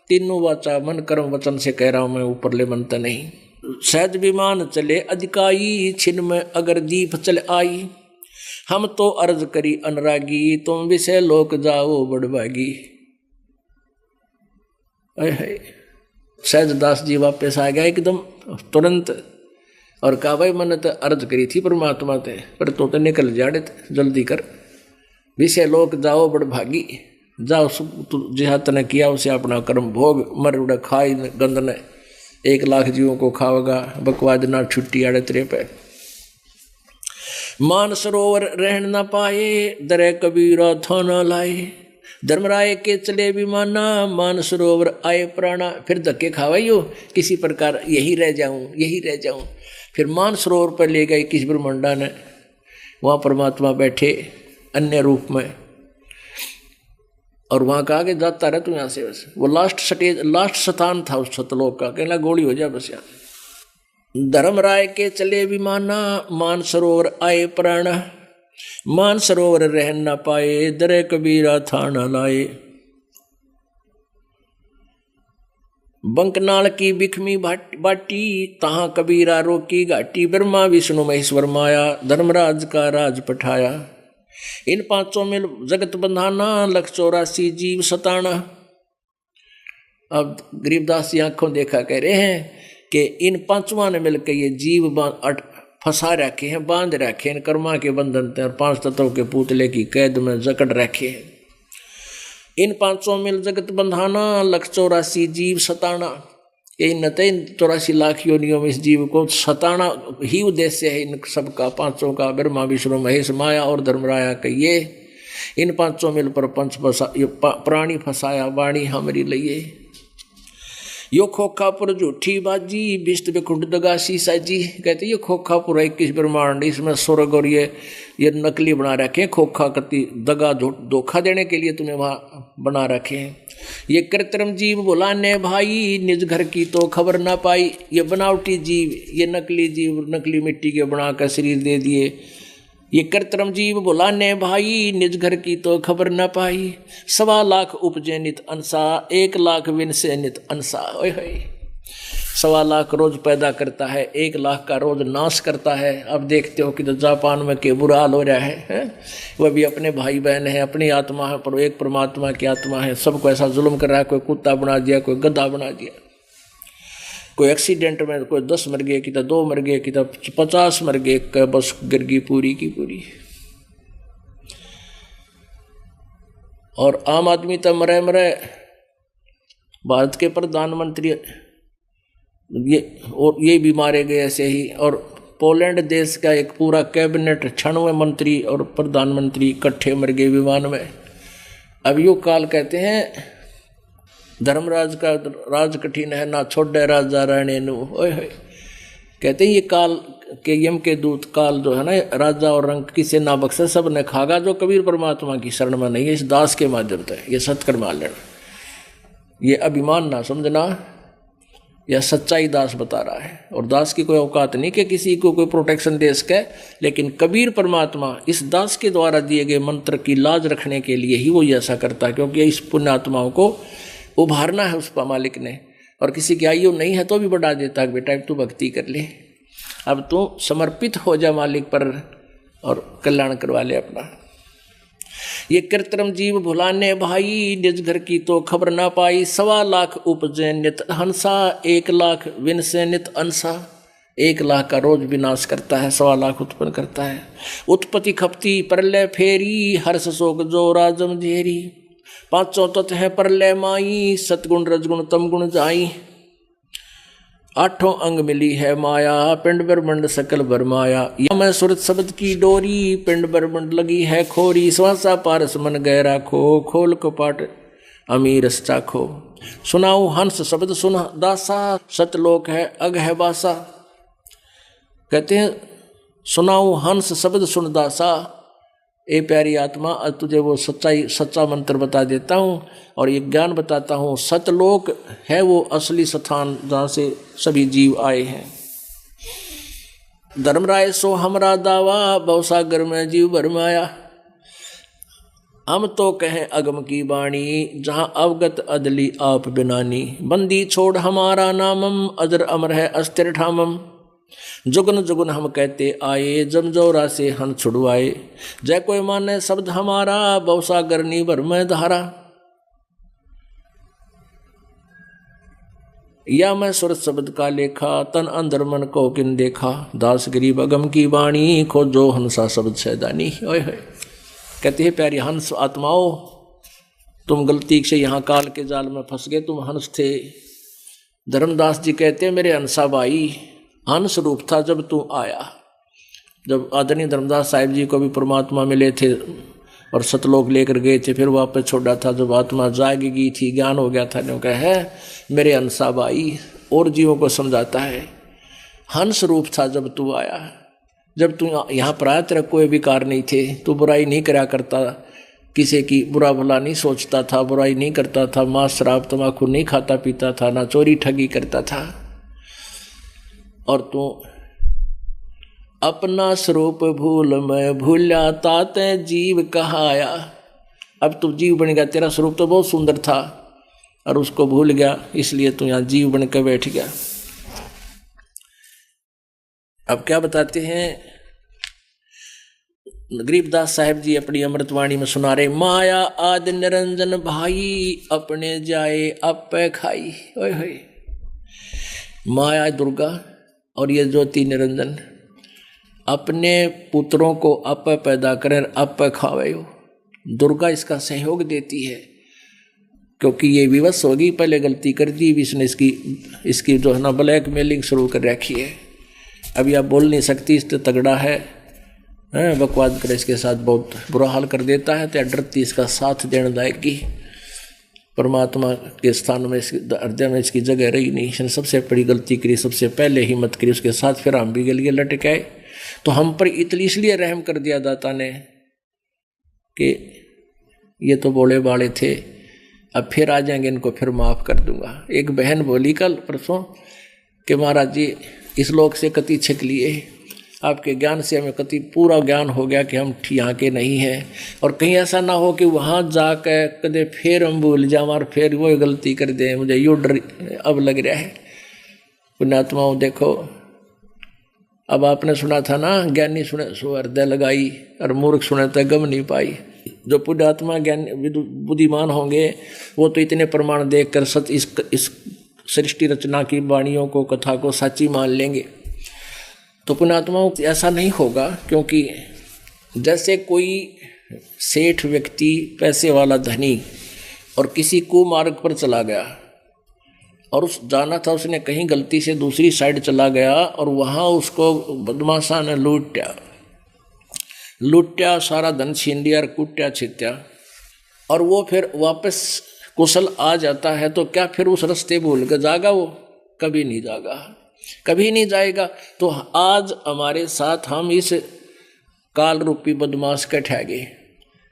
तीनों बाचा मन कर्म वचन से कह रहा हूं मैं, ऊपर ले मनता नहीं। सहज विमान चले अधिकाई, छिन में अगर दीप चल आई। हम तो अर्ज करी अनुरागी, तुम विषय लोक जाओ बड़भागी। सहजदास जी वापस आ गया एकदम तुरंत और कहा, भाई मैंने तो अर्ज करी थी परमात्मा ते, पर तो निकल जाड़े, जल्दी कर, विषय लोक जाओ बड़भागी। जाओ जिहा तने किया उसे अपना कर्म भोग, मर उड़ा खाई गंद ने, 1 लाख जीवों को खाओगा, बकवाद ना छुट्टी आड़े तेरे पे। मान सरोवर रहन न पाए, दरे कबीरा थाना लाए। धर्मराय के चले विमाना, मान सरोवर आए प्राणा। फिर धक्के खावाइयो किसी प्रकार, यही रह जाऊं। फिर मान सरोवर पर ले गए किस ब्रह्मंडा ने, वहाँ परमात्मा बैठे अन्य रूप में, और वहाँ कहा कि जाता रह तू यहाँ से, बस वो लास्ट स्थान था उस सतलोक का, कहना गोली हो जाए बस यहाँ। धर्मराय के चले विमाना, मान सरोवर आए प्राण। मान सरोवर रह न पाए, दरे कबीरा थाना लाए। बंकनाल की बिखमी बाटी, तहाँ कबीरा रोकी घाटी। ब्रह्मा विष्णु महेश्वर माया, धर्मराज का राज पठाया। इन 5 में जगत बंधाना, 184 जीव सताना। अब गरीबदास जी आंखों देखा कह रहे हैं कि इन 5वां ने मिलकर ये जीव फंसा रखे हैं, बांध रखे हैं कर्मा के बंधन और 5 तत्वों के पुतले की कैद में जकड़ रखे हैं। इन 5 मिल जगत बंधाना, 184 जीव सताना। ये 84 लाख योनियों में इस जीव को सताना ही उद्देश्य है इन सबका, 5 का, ब्रह्मा विष्णु महेश माया और धर्मराया का। ये इन 5 मिल पर प्राणी फसाया, वाणी हमारी लइए। यो खोखापुर झूठी बाजी, बिष्ट बेकुंड दगासी साजी। कहते ये खोखापुर 21 ब्रह्मांड, इसमें स्वर्ग और ये नकली बना रखे हैं, खोखा करती दगा धोखा देने के लिए तुम्हें वहाँ बना रखे हैं। ये कृत्रिम जीव बुलाने भाई, निज घर की तो खबर ना पाई। ये बनावटी जीव, ये नकली जीव, नकली मिट्टी के बनाकर शरीर दे दिए। ये कृत्रिम जीव बुलाने भाई, निज घर की तो खबर न पाई। 1.25 लाख उपजे नित अंसा, 1 लाख विन से नित अंसा। ओए होए 1.25 लाख रोज पैदा करता है, 1 लाख का रोज नाश करता है। अब देखते हो कि तो जापान में के बुरा हाल हो रहा है? वह भी अपने भाई बहन है, अपनी आत्मा है, पर एक परमात्मा की आत्मा है, सबको ऐसा जुल्म कर रहा है। कोई कुत्ता बना दिया, कोई गधा बना दिया, कोई एक्सीडेंट में कोई 10 मर गए, कि तो 2 मर गए, कि तो 50 मर गए, बस गिर गई पूरी की पूरी। और आम आदमी तो मरे मरे, भारत के प्रधानमंत्री ये भी मारे गए ऐसे ही। और पोलैंड देश का एक पूरा कैबिनेट 96 मंत्री और प्रधानमंत्री इकट्ठे मर गए विमान में। अब यो काल कहते हैं धर्मराज का राज कठिन है, ना छोड़े राजा राणे नु। कहते हैं ये काल के यम के दूत काल जो है ना, राजा और रंग किसे ना बख्शे, सब ने खागा जो कबीर परमात्मा की शरण में नहीं है, इस दास के माध्यम से। ये सत्कर्म लेना, ये अभिमान ना समझना, यह सच्चाई दास बता रहा है। और दास की कोई औकात नहीं कि किसी को कोई प्रोटेक्शन दे सके, लेकिन कबीर परमात्मा इस दास के द्वारा दिए गए मंत्र की लाज रखने के लिए ही वो ऐसा करता है, क्योंकि इस पुण्यात्माओं को उभारना है उस मालिक ने। और किसी की आयु नहीं है तो भी बढ़ा देता है, बेटा तू भक्ति कर ले, अब तू समर्पित हो जा मालिक पर और कल्याण करवा ले अपना। ये कृत्रिम जीव भुलाने भाई, निज घर की तो खबर ना पाई। 1.25 लाख उपजे नित हंसा, 1 लाख विन से नित अंसा। 1 लाख का रोज विनाश करता है, 1.25 लाख उत्पन्न करता है। उत्पत्ति खपती परलय फेरी, हर्ष शोक जो राजम झेरी। 5 तत्व है परलय माई, सतगुण रजगुण तम गुण जाई। 8 अंग मिली है माया, पिंड ब्रह्मंड सकल बरमाया। या मैं सुरत शब्द की डोरी, पिंड ब्रह्मंड लगी है खोरी। श्वासा पारस मन गहरा खो, खोल कपाट अमीरस चाखो। सुनाऊ हंस शब्द सुन दासा, सतलोक है अग है बासा। कहते हैं सुनाऊ हंस शब्द सुन दासा, ए प्यारी आत्मा तुझे वो सच्चा मंत्र बता देता हूँ और ये ज्ञान बताता हूँ। सतलोक है वो असली स्थान जहाँ से सभी जीव आए हैं। धर्मराय सो हमरा दावा, भवसागर में जीव भरमाया। हम तो कहें अगम की वाणी, जहाँ अवगत अदली आप बिनानी। बंदी छोड़ हमारा नामम, अजर अमर है अस्थिर ठामम। जुगन जुगन हम कहते आए, जमजोरा से हन छुड़वाए। जय कोई माने शब्द हमारा, भवसागर नी भर में धारा। या मैं सुरत शब्द का लेखा, तन अंदर मन को किन देखा। दास गरीब अगम की वाणी, खोजो हंसा शब्द सैदानी। ओए होए, कहते हैं प्यारी हंस आत्माओं, तुम गलती से यहाँ काल के जाल में फंस गए, तुम हंस थे। धर्मदास जी कहते हैं मेरे हंसा भाई, हंस रूप था जब तू आया। जब आदरणीय धर्मदास साहिब जी को भी परमात्मा मिले थे और सतलोक लेकर गए थे, फिर वापस छोड़ा था। जब आत्मा जागेगी थी, ज्ञान हो गया था, जो कहे मेरे हंसा भाई, और जीवों को समझाता है हंस रूप था जब तू आया। जब तू यहाँ पर आया तेरा कोई विकार नहीं थे, तू बुराई नहीं करा करता, किसी की बुरा भला नहीं सोचता था, बुराई नहीं करता था, मांस शराब तम्बाकू नहीं खाता पीता था, ना चोरी ठगी करता था। और तू अपना स्वरूप भूल मैं भूला, ताते जीव कहाया। अब तू जीव बन गया, तेरा स्वरूप तो बहुत सुंदर था और उसको भूल गया, इसलिए तू यहाँ जीव बन के बैठ गया। अब क्या बताते हैं गरीबदास साहिब जी अपनी अमृतवाणी में सुना रहे, माया आदि निरंजन भाई, अपने जाए अपे खाई। ओए होए, माया दुर्गा और ये ज्योति निरंजन अपने पुत्रों को अप पैदा करें, अप खावे। दुर्गा इसका सहयोग देती है, क्योंकि ये विवश होगी, पहले गलती कर दी, इसने इसकी जो है ना ब्लैक मेलिंग शुरू कर रखी है। अभी आप बोल नहीं सकती, इससे तगड़ा है, बकवाद कर इसके साथ बहुत बुरा हाल कर देता है, तो डरती इसका साथ देने लायक परमात्मा के स्थान में हृदय में इसकी जगह रही नहीं। इसने सबसे बड़ी गलती करी, सबसे पहले हिम्मत करी, उसके साथ फिर हम भी गलिए लटकाए। तो हम पर इसलिए रहम कर दिया दाता ने कि ये तो बोले बाले थे, अब फिर आ जाएंगे, इनको फिर माफ़ कर दूंगा। एक बहन बोली कल परसों कि महाराज जी इस लोक से कति छिक लिए, आपके ज्ञान से हमें कति पूरा ज्ञान हो गया कि हम यहाँ के नहीं हैं, और कहीं ऐसा ना हो कि वहाँ जाकर कदे फिर हम भूल जाएं और फिर वो गलती कर दें। मुझे यूँ डर अब लग रहा है। पुण्यात्माओं देखो, अब आपने सुना था ना, ज्ञानी सुने सो हृदय लगाई और मूर्ख सुने तो गम नहीं पाई। जो पुण्यात्मा ज्ञान बुद्धिमान होंगे वो तो इतने प्रमाण देखकर सच इस सृष्टि रचना की वाणियों को, कथा को सच्ची मान लेंगे। तो पुण्यात्माओं ऐसा नहीं होगा, क्योंकि जैसे कोई सेठ व्यक्ति, पैसे वाला धनी, और किसी कुमार्ग पर चला गया और उस जाना था उसने कहीं गलती से दूसरी साइड चला गया और वहाँ उसको बदमाशा ने लूटा, सारा धन छीन लिया और कुट्या छित्या, और वो फिर वापस कुशल आ जाता है तो क्या फिर उस रास्ते भूल के जागा? वो कभी नहीं जागा, कभी नहीं जाएगा। तो आज हमारे साथ हम इस काल रूपी बदमाश के ठहगे,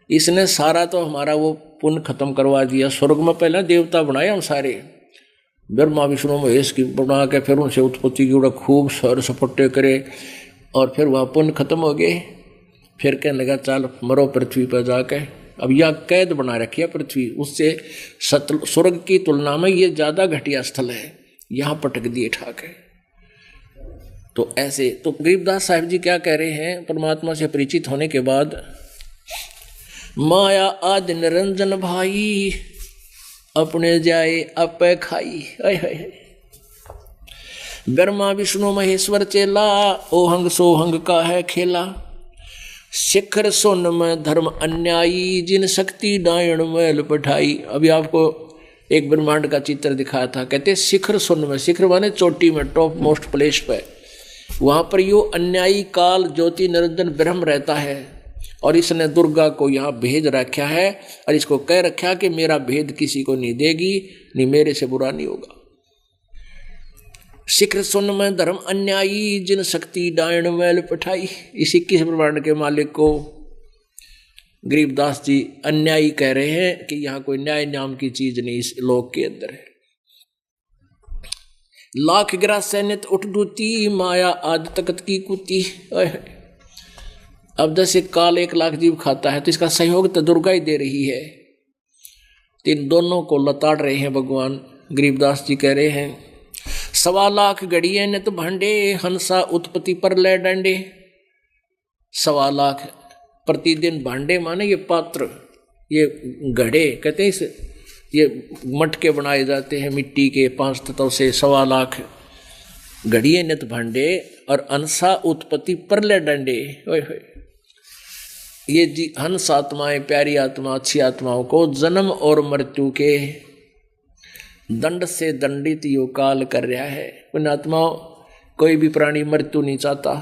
इसने सारा तो हमारा वो पुण्य खत्म करवा दिया। स्वर्ग में पहले देवता बनाए हम सारे, ब्रह्मा विष्णु महेश की बना के, फिर उनसे उत्पत्ति की खूब सर सपट्टे करे और फिर वहाँ पुण्य खत्म हो गए। फिर कहने लगा चल मरो पृथ्वी पर जाके। अब यह कैद बना रखी है पृथ्वी, उससे स्वर्ग की तुलना में ये ज़्यादा घटिया स्थल है, यहाँ पटक दिए ठाके। तो ऐसे तो गरीबदास साहिब जी क्या कह रहे हैं, परमात्मा से परिचित होने के बाद, माया आदि निरंजन भाई, अपने जाए अपे खाई। ब्रह्मा विष्णु महेश्वर चेला, ओहंग सोहंग का है खेला। शिखर सोन में धर्म अन्यायी, जिन शक्ति डायण मैल पठाई। अभी आपको एक ब्रह्मांड का चित्र दिखाया था, कहते शिखर सोन में, शिखर माने चोटी में, टॉप मोस्ट प्लेस पे, वहां पर यो अन्यायी काल ज्योति निरंजन ब्रह्म रहता है और इसने दुर्गा को यहाँ भेज रखा है और इसको कह रखा कि मेरा भेद किसी को नहीं देगी, नहीं मेरे से बुरा नहीं होगा। शिखर सुन में धर्म अन्यायी, जिन शक्ति डायण मैल पठाई। इस 21 ब्रह्मांड के मालिक को गरीबदास जी अन्यायी कह रहे हैं कि यहाँ कोई न्याय नाम की चीज नहीं इस लोक के अंदर है। लाख गिरा सैनित उठ दूती, माया आदि तकत की कुती। अब जैसे काल 1 लाख जीव खाता है तो इसका सहयोग तो दुर्गा ही दे रही है। इन दोनों को लताड़ रहे हैं भगवान। गरीबदास जी कह रहे हैं, 1.25 लाख गड़िए नित भांडे, हंसा उत्पत्ति पर ले डंडे। 1.25 लाख प्रतिदिन भांडे माने ये पात्र, ये घड़े कहते हैं, इस ये मटके बनाए जाते हैं मिट्टी के 5 तत्वों से। 1.25 लाख घड़िए नित भांडे और हंसा उत्पत्ति पर ले डंडे। ये जी हंस आत्माएं, प्यारी आत्मा, अच्छी आत्माओं को जन्म और मृत्यु के दंड से दंडित यो काल कर रहा है। उन आत्माओं, कोई भी प्राणी मृत्यु नहीं चाहता,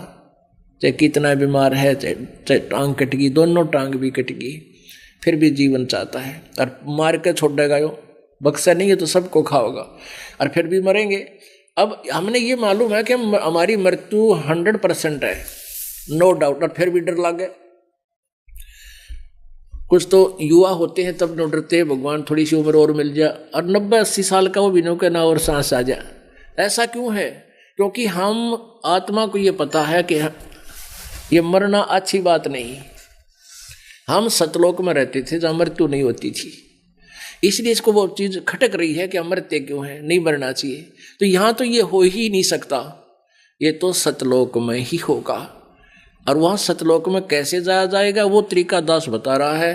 चाहे कितना बीमार है, चाहे टांग कट गई, दोनों टांग भी कट गई, फिर भी जीवन चाहता है और मार के छोड़ देगा। यो बक्सा नहीं है तो सबको खाओगा और फिर भी मरेंगे। अब हमने ये मालूम है कि हमारी मृत्यु 100% है, नो डाउट, और फिर भी डर लगे। कुछ तो युवा होते हैं तब न डरते हैं, भगवान थोड़ी सी उम्र और मिल जाए, और 90-80 साल का वो भी नो के ना और सांस आ जाए। ऐसा क्यों है? क्योंकि हम आत्मा को ये पता है कि ये मरना अच्छी बात नहीं। हम सतलोक में रहते थे जहाँ मृत्यु नहीं होती थी, इसलिए इसको वो चीज़ खटक रही है कि हम मरते क्यों हैं, नहीं मरना चाहिए। तो यहाँ तो ये हो ही नहीं सकता, ये तो सतलोक में ही होगा। और वहाँ सतलोक में कैसे जाया जाएगा वो तरीका दास बता रहा है,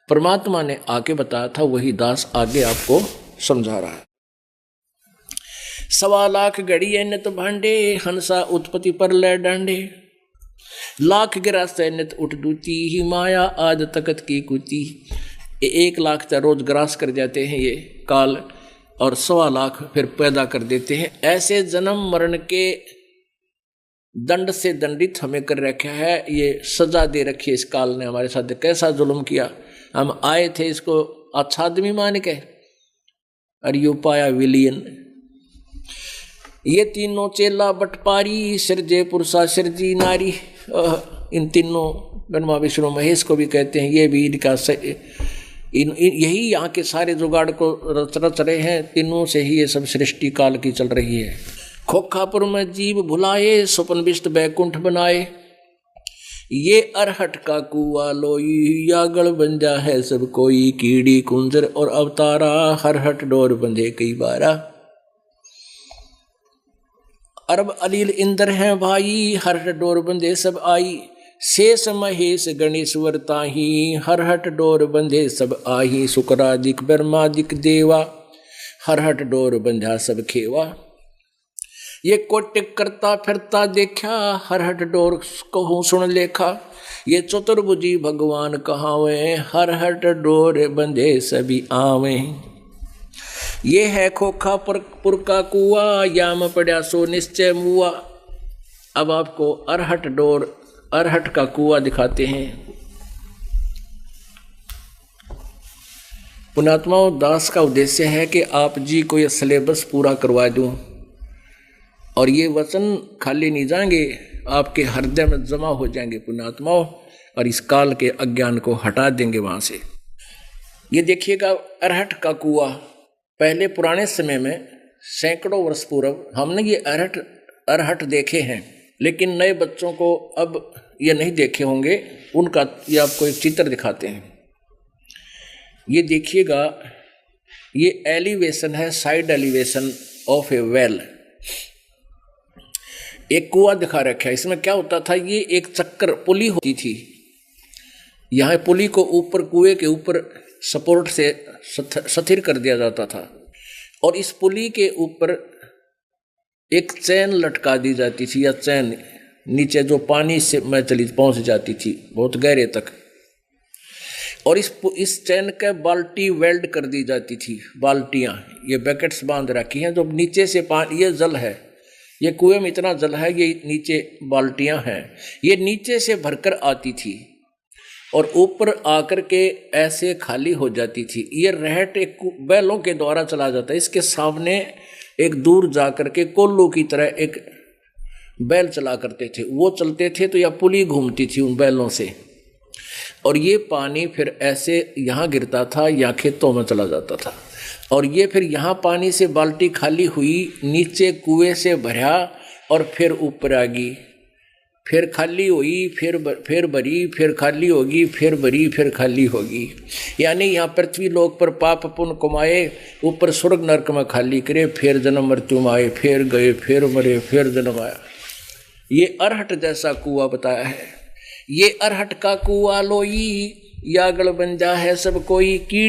परमात्मा ने आके बताया था, वही दास आगे आपको समझा रहा है। 1.25 लाख घड़िए नित भांडे, हंसा उत्पत्ति पर ले डांडे। लाख गिरा सैनित उठ दूती, ही माया आद तकत की कुती। 1 लाख रोज ग्रास कर जाते हैं ये काल, और 1.25 लाख फिर पैदा कर देते हैं। ऐसे जन्म मरण के दंड से दंडित हमें कर रखा है, ये सजा दे रखी है इस काल ने हमारे साथ। कैसा जुल्म किया, हम आए थे इसको अच्छा आदमी मान के, और यू पाया विलियन। ये तीनों चेला बटपारी, सिरजे पुरुषा सिरजी नारी। इन तीनों ब्रह्मा विष्णु महेश को भी कहते हैं, ये भी इनका यही यहाँ के सारे जुगाड़ को रच रहे हैं। तीनों से ही ये सब सृष्टि काल की चल रही है। खोखापुर में जीव भुलाए, स्वपन विष्ट बैकुंठ बनाए। ये अरहट का कुआ लोई, यागड़ बंजा है सब कोई। कीड़ी कुंजर और अवतारा, हरहट डोर बंधे कई बारा। अरब अलील इंद्र हैं भाई, हर डोर बंधे सब आई। शेष महेश गणेश्वर ताही, हर हट डोर बंधे सब आही। शुक्रादिक ब्रह्मादिक देवा, हर हट डोर बंधा सब खेवा। ये कोटिक करता फिरता देखा, हर हट डोर कहूँ सुन लेखा। ये चतुर्भुजी भगवान कहावे, हर हट डोर बंधे सभी आवे। ये है खोखा पुर का कुआ, याम पड़ा सो निश्चय मुआ। अब आपको अरहट डोर अरहट का कुआ दिखाते हैं। पुण्यात्माओं, दास का उद्देश्य है कि आप जी को यह सिलेबस पूरा करवा दूं और ये वचन खाली नहीं जाएंगे, आपके हृदय में जमा हो जाएंगे पुण्यात्माओं, और इस काल के अज्ञान को हटा देंगे वहां से। ये देखिएगा अरहट का कुआ। पहले पुराने समय में सैकड़ों वर्ष पूर्व हमने ये अरहट देखे हैं, लेकिन नए बच्चों को अब ये नहीं देखे होंगे। उनका ये आपको एक चित्र दिखाते हैं। ये देखिएगा, ये एलिवेशन है, side elevation of A well. एक कुआ दिखा रखा है। इसमें क्या होता था, ये एक चक्कर पुली होती थी। यहाँ पुली को ऊपर कुएं के ऊपर सपोर्ट से स्थिर कर दिया जाता था और इस पुली के ऊपर एक चैन लटका दी जाती थी, या चैन नीचे जो पानी से में चली पहुंच जाती थी बहुत गहरे तक, और इस चैन के बाल्टी वेल्ड कर दी जाती थी। बाल्टियां, ये बैकेट्स बांध रखी हैं, जो नीचे से पानी, ये जल है, ये कुएं में इतना जल है, ये नीचे बाल्टियां हैं, ये नीचे से भरकर आती थी और ऊपर आकर के ऐसे खाली हो जाती थी। ये रहट एक बैलों के द्वारा चला जाता है। इसके सामने एक दूर जाकर के कोल्लू की तरह एक बैल चला करते थे, वो चलते थे तो यह पुली घूमती थी उन बैलों से, और ये पानी फिर ऐसे यहाँ गिरता था या खेतों में चला जाता था, और ये फिर यहाँ पानी से बाल्टी खाली हुई, नीचे कुएं से भरा और फिर ऊपर आ गई, फिर खाली हुई, फिर भरी, फिर खाली होगी, फिर भरी, फिर खाली होगी। यानी यहाँ पृथ्वी लोक पर पाप पुण्य कमाए, ऊपर स्वर्ग नरक में खाली करे, फिर जन्म मृत्यु में आए, फिर गए, फिर मरे, फिर जन्म आया। ये अरहट जैसा कुआ बताया है। ये अरहट का कुआ लोई, यागड़ बन जा है सब कोई। कीड़